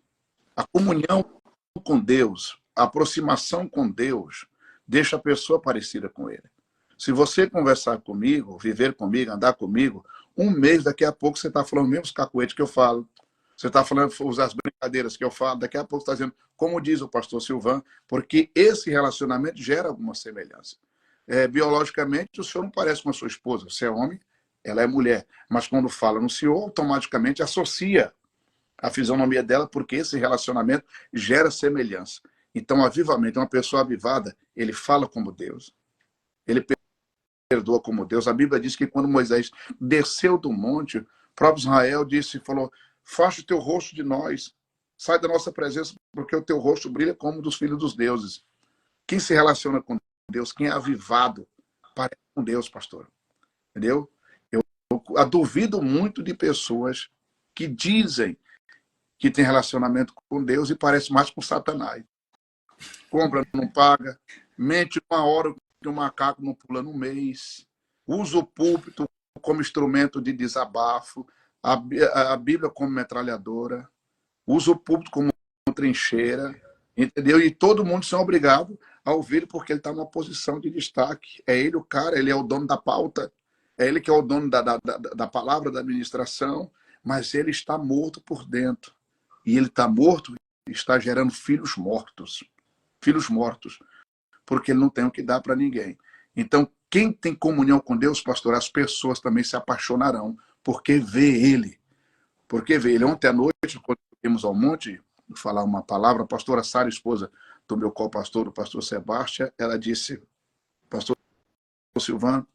A comunhão com Deus, a aproximação com Deus, deixa a pessoa parecida com Ele. Se você conversar comigo, viver comigo, andar comigo, um mês, daqui a pouco você está falando os mesmos cacuetes que eu falo. Você está falando, usar as brincadeiras que eu falo, daqui a pouco você está dizendo, como diz o pastor Silvan, porque esse relacionamento gera alguma semelhança. Biologicamente, o senhor não parece com a sua esposa. Você é homem, ela é mulher. Mas quando fala no senhor, automaticamente associa a fisionomia dela, porque esse relacionamento gera semelhança. Então, o avivamento, uma pessoa avivada, ele fala como Deus. Ele perdoa como Deus. A Bíblia diz que quando Moisés desceu do monte, o próprio Israel falou, faça o teu rosto de nós, sai da nossa presença, porque o teu rosto brilha como dos filhos dos deuses. Quem se relaciona com Deus, quem é avivado, parece com Deus, pastor. Entendeu? Eu duvido muito de pessoas que dizem que tem relacionamento com Deus e parece mais com Satanás. Compra, não paga, mente uma hora que o macaco não pula no mês, usa o púlpito como instrumento de desabafo, a Bíblia como metralhadora, usa o púlpito como trincheira, entendeu? E todo mundo são obrigados a ouvir porque ele está numa posição de destaque. É ele o cara, ele é o dono da pauta, é ele que é o dono da palavra, da administração, mas ele está morto por dentro. E ele está morto e está gerando filhos mortos. Filhos mortos. Porque ele não tem o que dar para ninguém. Então, quem tem comunhão com Deus, pastor, as pessoas também se apaixonarão, porque vê ele. Porque vê ele. Ontem à noite, quando íamos ao monte, falar uma palavra, a pastora Sara, esposa do meu co-pastor, o pastor Sebastião, ela disse, pastor Silvano,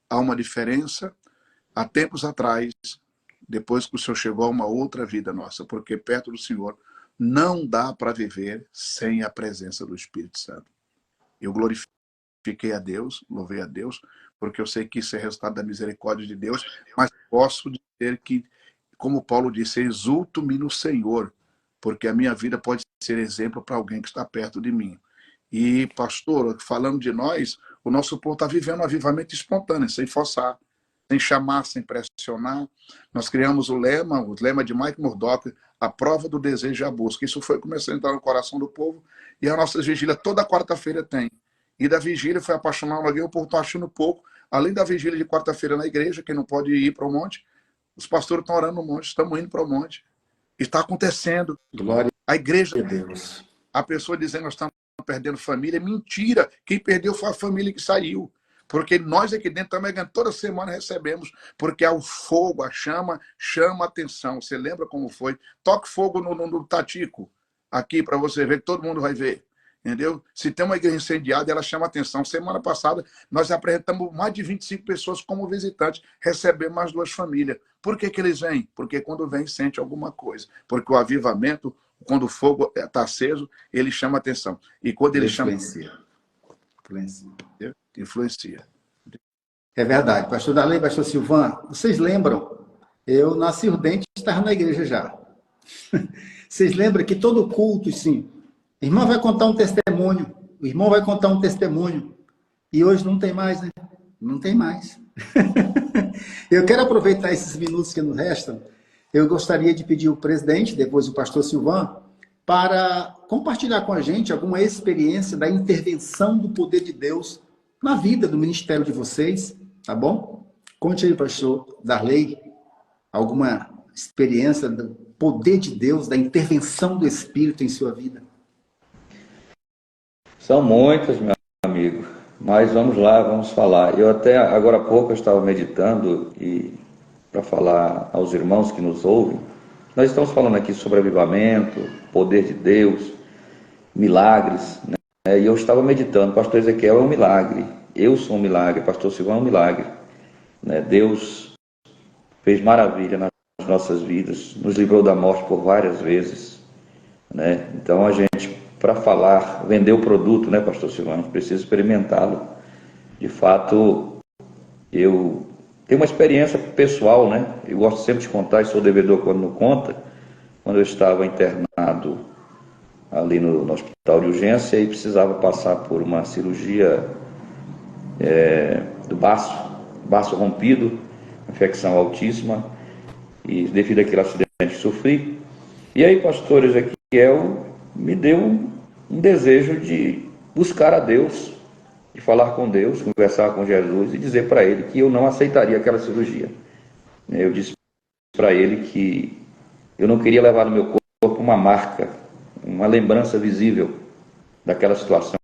há uma diferença. Há tempos atrás, depois que o Senhor chegou a uma outra vida nossa, porque perto do Senhor não dá para viver sem a presença do Espírito Santo. Eu glorifiquei a Deus, louvei a Deus, porque eu sei que isso é resultado da misericórdia de Deus, mas posso dizer que, como Paulo disse, exulto-me no Senhor, porque a minha vida pode ser exemplo para alguém que está perto de mim. E, pastor, falando de nós, o nosso povo está vivendo um avivamento espontâneo, sem forçar, sem chamar, sem pressionar. Nós criamos o lema de Mike Murdock, a prova do desejo e a busca. Isso foi começando a entrar no coração do povo, e a nossa vigília toda quarta-feira tem. E da vigília foi apaixonar alguém, o povo está achando pouco. Além da vigília de quarta-feira na igreja, quem não pode ir para o monte, os pastores estão orando no monte, estamos indo para o monte. Está acontecendo. Glória a igreja, a Deus. A pessoa dizendo que nós estamos perdendo família, é mentira. Quem perdeu foi a família que saiu. Porque nós aqui dentro também, toda semana recebemos, porque o fogo, a chama a atenção. Você lembra como foi? Toque fogo no Tatico, aqui para você ver, que todo mundo vai ver. Entendeu? Se tem uma igreja incendiada, ela chama atenção. Semana passada, nós apresentamos mais de 25 pessoas como visitantes, recebemos mais 2 famílias. Por que eles vêm? Porque quando vem, sente alguma coisa. Porque o avivamento, quando o fogo está aceso, ele chama atenção. E quando ele chama... Influencia. É verdade. Pastor Darley, pastor Silvan, vocês lembram? Eu nasci urdente e estava na igreja já. Vocês lembram que todo culto, sim, o irmão vai contar um testemunho, o irmão vai contar um testemunho, e hoje não tem mais, né? Não tem mais. Eu quero aproveitar esses minutos que nos restam, eu gostaria de pedir ao presidente, depois o pastor Silvan, para compartilhar com a gente alguma experiência da intervenção do poder de Deus na vida do ministério de vocês, tá bom? Conte aí, pastor Darley, alguma experiência do poder de Deus, da intervenção do Espírito em sua vida. São muitas, meu amigo, mas vamos lá, vamos falar. Eu até agora há pouco eu estava meditando e para falar aos irmãos que nos ouvem, nós estamos falando aqui sobre avivamento, poder de Deus, milagres, né? E eu estava meditando, pastor Ezequiel é um milagre, eu sou um milagre, pastor Silvão é um milagre, né? Deus fez maravilha nas nossas vidas, nos livrou da morte por várias vezes, né? Então a gente, para falar, vender o produto, né, pastor Silvão, a gente precisa experimentá-lo. De fato, eu tenho uma experiência pessoal, né? Eu gosto sempre de contar, e sou devedor quando não conta. Quando eu estava internado ali no hospital de urgência e precisava passar por uma cirurgia do baço rompido, infecção altíssima, e devido àquele acidente que sofri. E aí, pastor Ezequiel me deu um desejo de buscar a Deus, de falar com Deus, conversar com Jesus e dizer para ele que eu não aceitaria aquela cirurgia. Eu disse para ele que eu não queria levar no meu corpo uma marca, uma lembrança visível daquela situação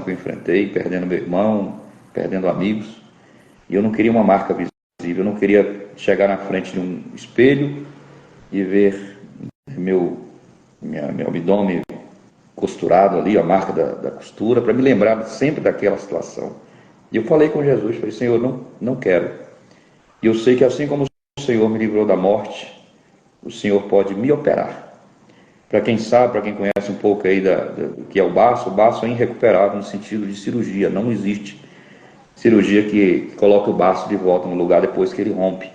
que eu enfrentei, perdendo meu irmão, perdendo amigos. E eu não queria uma marca visível, eu não queria chegar na frente de um espelho e ver meu abdômen costurado ali, a marca da costura, para me lembrar sempre daquela situação. E eu falei com Jesus, falei, Senhor, não quero. E eu sei que assim como o Senhor me livrou da morte, o Senhor pode me operar. Para quem sabe, para quem conhece um pouco aí do que é o baço é irrecuperável no sentido de cirurgia, não existe cirurgia que coloca o baço de volta no lugar depois que ele rompe.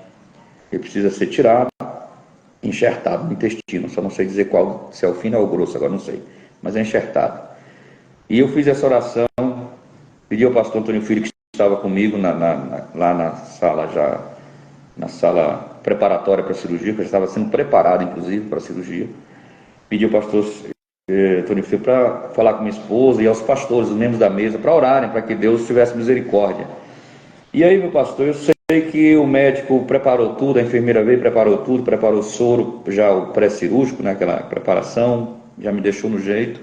Ele precisa ser tirado, enxertado no intestino, só não sei dizer qual, se é o fino ou o grosso, agora não sei, mas é enxertado. E eu fiz essa oração, pedi ao pastor Antônio Filho, que estava comigo lá na sala preparatória para a cirurgia, que eu estava sendo preparado, inclusive, para a cirurgia. Pedi ao pastor Antônio Filho para falar com minha esposa e aos pastores, os membros da mesa, para orarem, para que Deus tivesse misericórdia. E aí, meu pastor, eu sei que o médico preparou tudo, a enfermeira veio, preparou tudo, preparou o soro, já o pré-cirúrgico, né, aquela preparação, já me deixou no jeito.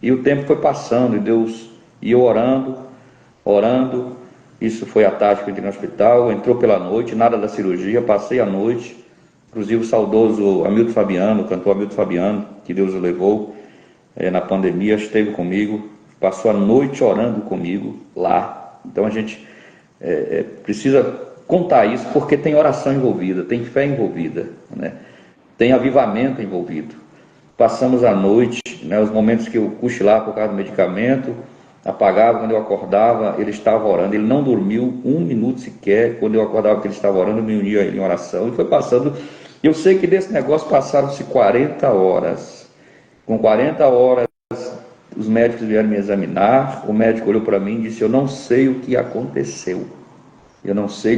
E o tempo foi passando, e Deus, e eu orando, isso foi à tarde que eu entrei no hospital, entrou pela noite, nada da cirurgia, passei a noite, inclusive o saudoso Hamilton Fabiano, o cantor Hamilton Fabiano, que Deus o levou na pandemia, esteve comigo, passou a noite orando comigo lá. Então a gente precisa contar isso, porque tem oração envolvida, tem fé envolvida, né? Tem avivamento envolvido. Passamos a noite, né, os momentos que eu cochilava por causa do medicamento, apagava, quando eu acordava, ele estava orando, ele não dormiu um minuto sequer, quando eu acordava que ele estava orando, eu me unia a ele em oração, e foi passando, eu sei que desse negócio passaram-se 40 horas, com 40 horas, os médicos vieram me examinar, o médico olhou para mim e disse, eu não sei o que aconteceu, eu não sei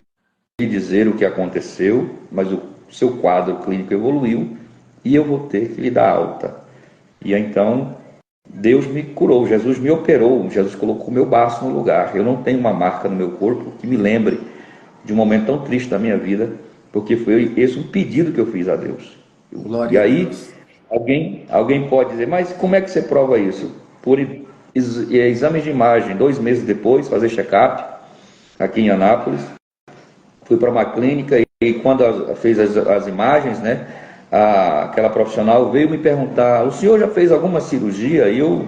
dizer o que aconteceu, mas o seu quadro clínico evoluiu, e eu vou ter que lhe dar alta. E então, Deus me curou, Jesus me operou, Jesus colocou o meu baço no lugar. Eu não tenho uma marca no meu corpo que me lembre de um momento tão triste da minha vida, porque foi esse um pedido que eu fiz a Deus. Glória e aí, a Deus. alguém pode dizer, mas como é que você prova isso? Por exames de imagem, 2 meses depois, fazer check-up, aqui em Anápolis. Fui para uma clínica e quando fez as imagens, né, aquela profissional veio me perguntar: o senhor já fez alguma cirurgia? E eu,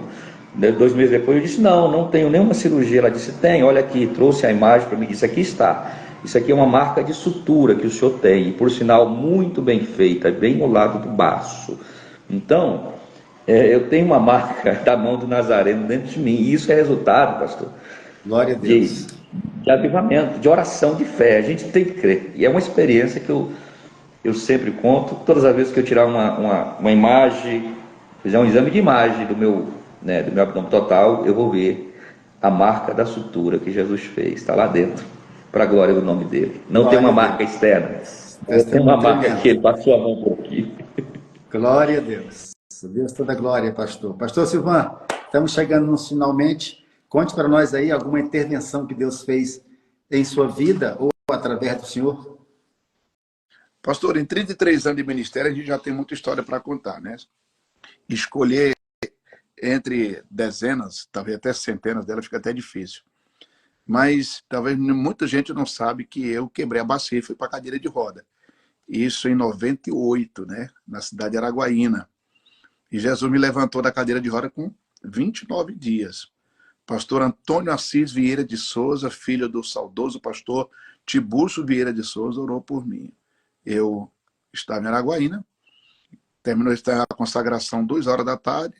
2 meses depois, eu disse: não tenho nenhuma cirurgia. Ela disse: tem, olha aqui, trouxe a imagem para mim, disse: aqui está. Isso aqui é uma marca de sutura que o senhor tem, e por sinal muito bem feita, bem no lado do baço. Então, eu tenho uma marca da mão do Nazareno dentro de mim, e isso é resultado, pastor, Glória a de, Deus. de avivamento, de oração, de fé. A gente tem que crer. E é uma experiência que eu sempre conto. Todas as vezes que eu tirar uma imagem, fizer um exame de imagem do meu abdômen total, eu vou ver a marca da sutura que Jesus fez. Está lá dentro, para a glória do nome dele. Não tem Glória uma a marca Deus. externa. Tem uma Testemunho marca tremendo. aqui, ele passou a mão por aqui. Glória a Deus. Deus toda glória, pastor. Pastor Silvan, estamos chegando no finalmente. Conte para nós aí alguma intervenção que Deus fez em sua vida ou através do Senhor. Pastor, em 33 anos de ministério, a gente já tem muita história para contar, né? Escolher entre dezenas, talvez até centenas delas, fica até difícil. Mas talvez muita gente não sabe que eu quebrei a bacia e fui para a cadeira de roda. Isso em 98, né? Na cidade de Araguaína. E Jesus me levantou da cadeira de roda com 29 dias. Pastor Antônio Assis Vieira de Souza, filho do saudoso pastor Tiburcio Vieira de Souza, orou por mim. Eu estava em Araguaína, terminou a consagração 2 horas da tarde,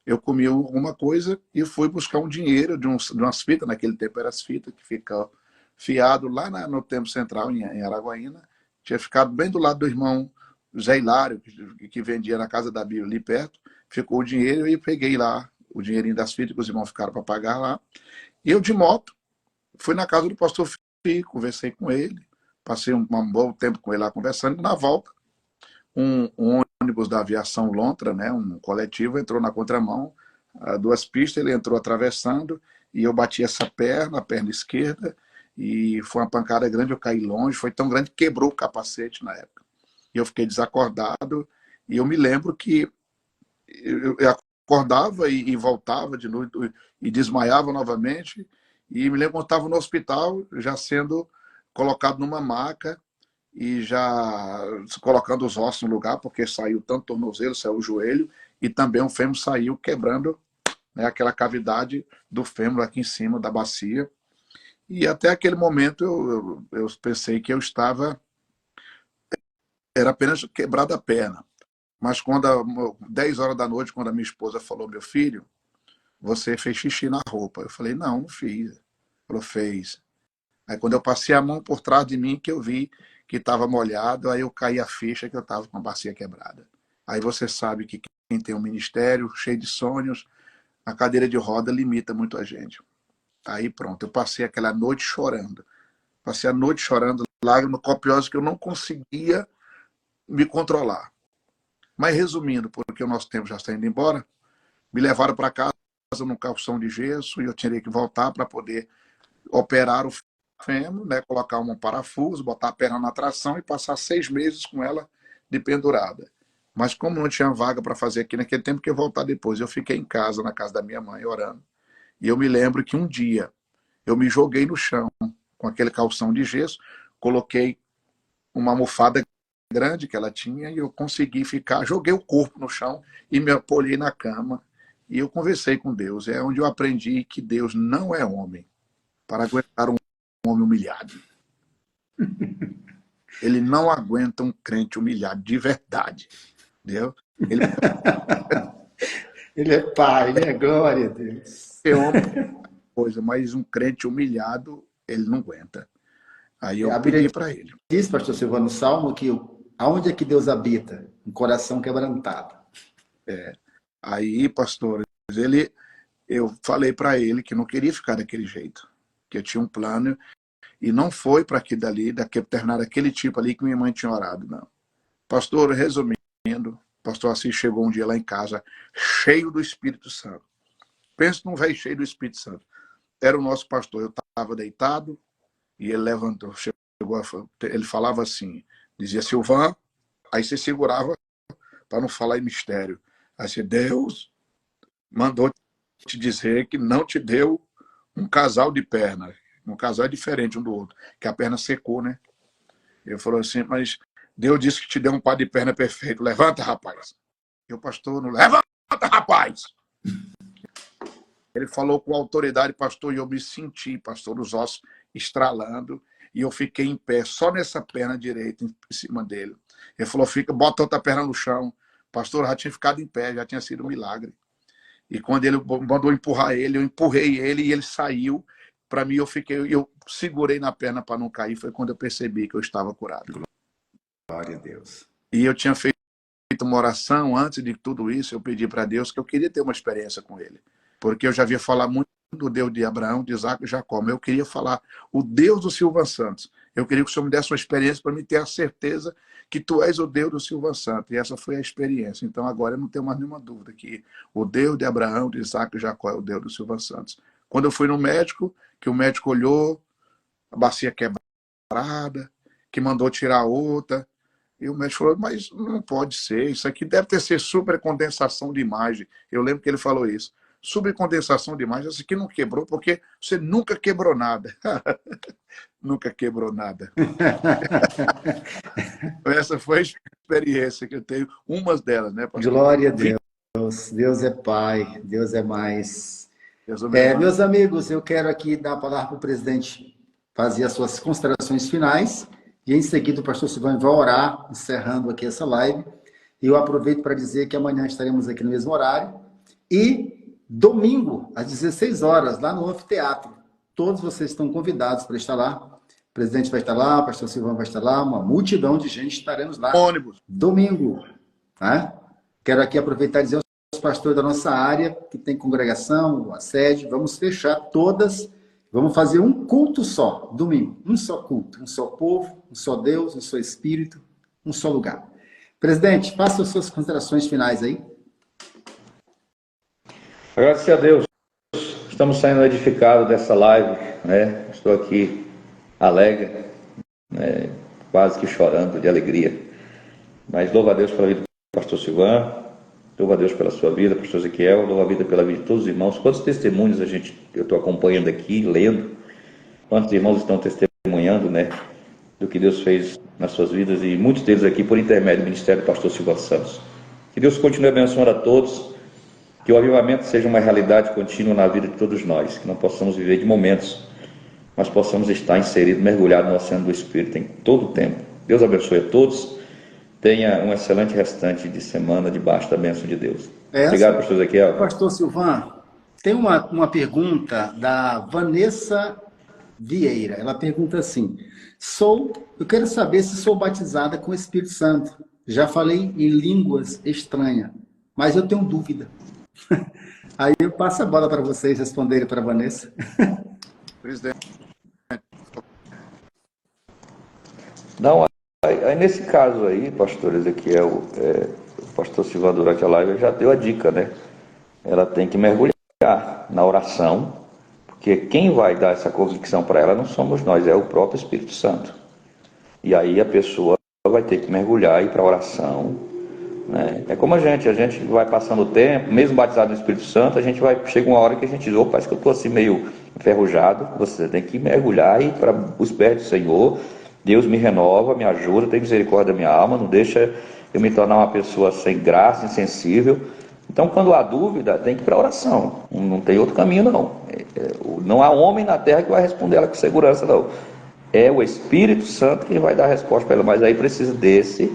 eu comi alguma coisa e fui buscar um dinheiro de umas fitas, naquele tempo eram as fitas, que ficam fiado lá no Templo Central, em Araguaína. Tinha ficado bem do lado do irmão Zé Hilário, que vendia na Casa da Bíblia ali perto. Ficou o dinheiro e peguei lá o dinheirinho das fitas que os irmãos ficaram para pagar lá. E eu de moto fui na casa do pastor Fico, conversei com ele, passei um bom tempo com ele lá conversando. E na volta, um ônibus da aviação Lontra, né, um coletivo, entrou na contramão, 2 pistas, ele entrou atravessando e eu bati essa perna, a perna esquerda, e foi uma pancada grande, eu caí longe, foi tão grande que quebrou o capacete na época. E eu fiquei desacordado, e eu me lembro que eu acordava e voltava de noite, e desmaiava novamente, e me lembro quando estava no hospital, já sendo colocado numa maca, e já colocando os ossos no lugar, porque saiu tanto o tornozelo, saiu o joelho, e também o fêmur saiu quebrando, né, aquela cavidade do fêmur aqui em cima da bacia. E até aquele momento eu pensei que eu estava, era apenas quebrada a perna. Mas quando 10 horas da noite, quando a minha esposa falou: meu filho, você fez xixi na roupa. Eu falei: não fiz. Ela falou: fez. Aí quando eu passei a mão por trás de mim, que eu vi que estava molhado, aí eu caí a ficha que eu estava com a bacia quebrada. Aí você sabe que quem tem um ministério cheio de sonhos, a cadeira de roda limita muito a gente. Aí pronto, eu passei aquela noite chorando. Passei a noite chorando, lágrimas copiosas que eu não conseguia me controlar. Mas resumindo, porque o nosso tempo já está indo embora, me levaram para casa num calção de gesso e eu teria que voltar para poder operar o fêmur, né, colocar um parafuso, botar a perna na tração e passar 6 meses com ela de pendurada. Mas como não tinha vaga para fazer aqui naquele tempo, que eu ia voltar depois, eu fiquei em casa, na casa da minha mãe, orando. E eu me lembro que um dia eu me joguei no chão com aquele calção de gesso, coloquei uma almofada grande que ela tinha e eu consegui ficar, joguei o corpo no chão e me apoiei na cama e eu conversei com Deus. É onde eu aprendi que Deus não é homem para aguentar um homem humilhado. Ele não aguenta um crente humilhado de verdade, entendeu? Ele Ele é pai, ele é glória a Deus. é homem, coisa, mas um crente humilhado ele não aguenta. Aí eu A pedi Bíblia para ele. diz, pastor Silvano, no Salmo, que aonde é que Deus habita? Um coração quebrantado. Aí, pastor, eu falei para ele que não queria ficar daquele jeito, que eu tinha um plano e não foi para aquilo dali, terminar daquele tipo ali que minha mãe tinha orado, não. Pastor, resumindo, pastor Assis chegou um dia lá em casa cheio do Espírito Santo. Pensa num velho cheio do Espírito Santo. Era o nosso pastor. Eu estava deitado e ele levantou, ele falava assim, dizia: Silvan, aí você segurava para não falar em mistério. Aí você: Deus mandou te dizer que não te deu um casal de perna, Um casal é diferente um do outro, que a perna secou, né? Ele falou assim, mas Deus disse que te deu um par de perna perfeito. Levanta, rapaz. E o pastor não levanta, rapaz. Ele falou com autoridade, pastor, e eu me senti, pastor, os ossos estralando, e eu fiquei em pé, só nessa perna direita, em cima dele. Ele falou, bota outra perna no chão. Pastor, eu já tinha ficado em pé, já tinha sido um milagre. E quando ele mandou empurrar ele, eu empurrei ele e ele saiu. Para mim, eu segurei na perna para não cair. Foi quando eu percebi que eu estava curado. Glória a Deus. E eu tinha feito uma oração antes de tudo isso. Eu pedi para Deus que eu queria ter uma experiência com ele. Porque eu já havia falar muito do Deus de Abraão, de Isaac e Jacó. Mas eu queria falar o Deus do Silvan Santos. Eu queria que o Senhor me desse uma experiência para me ter a certeza que tu és o Deus do Silvan Santos. E essa foi a experiência. Então agora eu não tenho mais nenhuma dúvida que o Deus de Abraão, de Isaac e Jacó é o Deus do Silvan Santos. Quando eu fui no médico, que o médico olhou, a bacia quebrada, que mandou tirar outra. E o médico falou, mas não pode ser, isso aqui deve ter sido supercondensação de imagem. Eu lembro que ele falou isso. Supercondensação de imagem, isso aqui não quebrou, porque você nunca quebrou nada. Nunca quebrou nada. Essa foi a experiência que eu tenho, umas delas, né, pastor? Glória a Deus. Deus é Pai, Deus é mais. Deus Meus amigos, eu quero aqui dar a palavra para o presidente fazer as suas considerações finais. E em seguida o pastor Silvano vai orar, encerrando aqui essa live. E eu aproveito para dizer que amanhã estaremos aqui no mesmo horário. E domingo, às 16 horas, lá no anfiteatro. Todos vocês estão convidados para estar lá. O presidente vai estar lá, o pastor Silvano vai estar lá, uma multidão de gente estaremos lá. Ônibus. Domingo. Né? Quero aqui aproveitar e dizer aos pastores da nossa área, que tem congregação, a sede, vamos fechar todas. Vamos fazer um culto só, domingo. Um só culto, um só povo, um só Deus, um só Espírito, um só lugar. Presidente, faça as suas considerações finais aí. Agradecer a Deus. Estamos saindo edificados dessa live, né? Estou aqui alegre, né? Quase que chorando de alegria. Mas louvo a Deus pela vida do pastor Silvan, louvo a Deus pela sua vida, pastor Ezequiel, louvo a vida pela vida de todos os irmãos. Quantos testemunhos eu estou acompanhando aqui, lendo, quantos irmãos estão testemunhando, né, do que Deus fez nas suas vidas, e muitos deles aqui por intermédio do ministério do pastor Silvan Santos. Que Deus continue abençoando a todos, que o avivamento seja uma realidade contínua na vida de todos nós, que não possamos viver de momentos, mas possamos estar inseridos, mergulhados no oceano do Espírito em todo o tempo. Deus abençoe a todos. Tenha um excelente restante de semana debaixo da bênção de Deus. Obrigado, pastor Ezequiel. Pastor Silvan, tem uma pergunta da Vanessa Vieira. Ela pergunta assim, eu quero saber se sou batizada com o Espírito Santo. Já falei em línguas estranhas, mas eu tenho dúvida. Aí eu passo a bola para vocês responderem para a Vanessa. Presidente. Não, aí nesse caso aí, pastor Ezequiel, o pastor Silvan durante a live já deu a dica, né? Ela tem que mergulhar na oração, porque quem vai dar essa convicção para ela não somos nós, é o próprio Espírito Santo. E aí a pessoa vai ter que mergulhar e ir para a oração, né? É como a gente vai passando o tempo, mesmo batizado no Espírito Santo, chega uma hora que a gente diz, parece que eu estou assim meio enferrujado. Você tem que mergulhar e ir para os pés do Senhor. Deus me renova, me ajuda, tem misericórdia da minha alma, não deixa eu me tornar uma pessoa sem graça, insensível. Então, quando há dúvida, tem que ir para a oração. Não tem outro caminho, não. Não há homem na terra que vai responder ela com segurança, não. É o Espírito Santo que vai dar a resposta para ela, mas aí precisa desse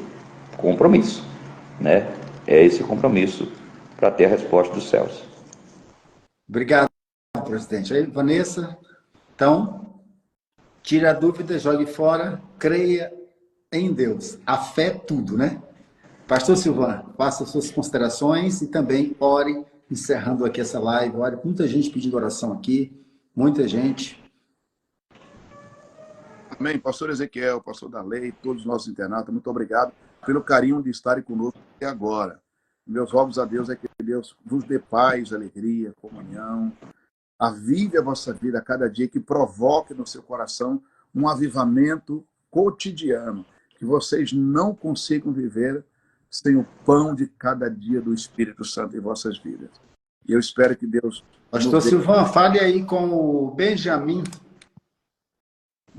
compromisso, né? É esse compromisso para ter a resposta dos céus. Obrigado, presidente. Aí, Vanessa, então... Tire a dúvida, jogue fora, creia em Deus. A fé é tudo, né? Pastor Silvan, faça as suas considerações e também ore, encerrando aqui essa live. Ore, muita gente pedindo oração aqui, muita gente. Amém. Pastor Ezequiel, pastor Darley, todos os nossos internautas, muito obrigado pelo carinho de estarem conosco até agora. Meus rogos a Deus é que Deus vos dê paz, alegria, comunhão. Avive a vossa vida a cada dia, que provoque no seu coração um avivamento cotidiano, que vocês não consigam viver sem o pão de cada dia do Espírito Santo em vossas vidas. E eu espero que Deus... Pastor Silvan, fale aí com o Benjamin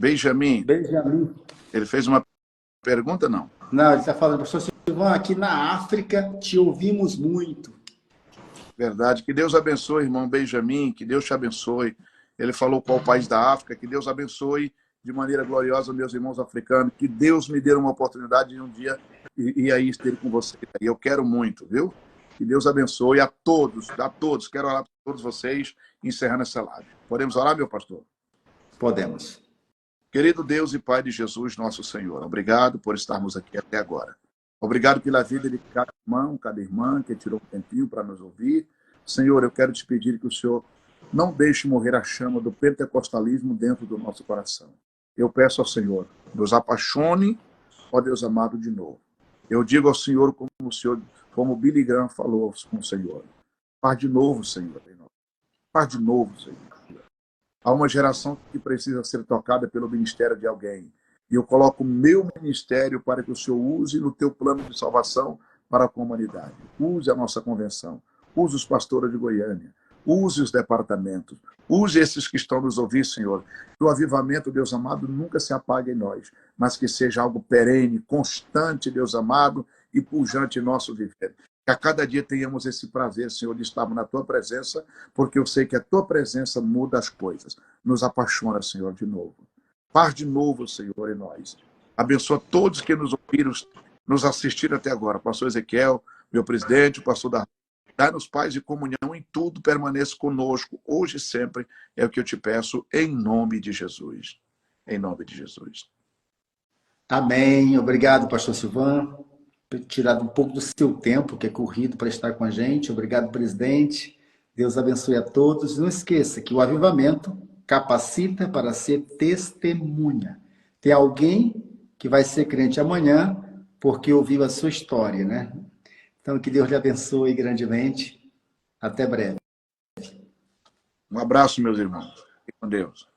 Benjamin, Benjamin. ele fez uma pergunta, não? Não, ele está falando, professor Silvão, aqui na África te ouvimos muito. Verdade. Que Deus abençoe, irmão Benjamin, que Deus te abençoe. Ele falou qual país da África, que Deus abençoe de maneira gloriosa meus irmãos africanos, que Deus me dê uma oportunidade de um dia e aí esteja com você. E eu quero muito, viu? Que Deus abençoe a todos, Quero orar por todos vocês, encerrando essa live. Podemos orar, meu pastor? Podemos. Querido Deus e Pai de Jesus, nosso Senhor, obrigado por estarmos aqui até agora. Obrigado pela vida de cada irmão, cada irmã que tirou um tempinho para nos ouvir. Senhor, eu quero te pedir que o Senhor não deixe morrer a chama do pentecostalismo dentro do nosso coração. Eu peço ao Senhor, nos apaixone, ó Deus amado, de novo. Eu digo ao Senhor, como Billy Graham falou com o Senhor, faz de novo, Senhor. Faz de novo, Senhor. Há uma geração que precisa ser tocada pelo ministério de alguém. E eu coloco o meu ministério para que o Senhor use no teu plano de salvação para a comunidade. Use a nossa convenção. Use os pastores de Goiânia. Use os departamentos. Use esses que estão nos ouvindo, Senhor. Que o avivamento, Deus amado, nunca se apague em nós, mas que seja algo perene, constante, Deus amado, e pujante em nosso viver. Que a cada dia tenhamos esse prazer, Senhor, de estarmos na Tua presença, porque eu sei que a Tua presença muda as coisas. Nos apaixona, Senhor, de novo. Faz de novo, Senhor, em nós. Abençoa todos que nos ouviram, nos assistiram até agora. Pastor Ezequiel, meu presidente, o pastor da... Dá-nos paz e comunhão em tudo, permaneça conosco, hoje e sempre. É o que eu te peço, em nome de Jesus. Em nome de Jesus. Amém. Obrigado, pastor Silvão, por ter tirado um pouco do seu tempo, que é corrido, para estar com a gente. Obrigado, presidente. Deus abençoe a todos. Não esqueça que o avivamento capacita para ser testemunha. Tem alguém que vai ser crente amanhã porque ouviu a sua história, né? Então, que Deus lhe abençoe grandemente. Até breve. Um abraço, meus irmãos. Fique com Deus.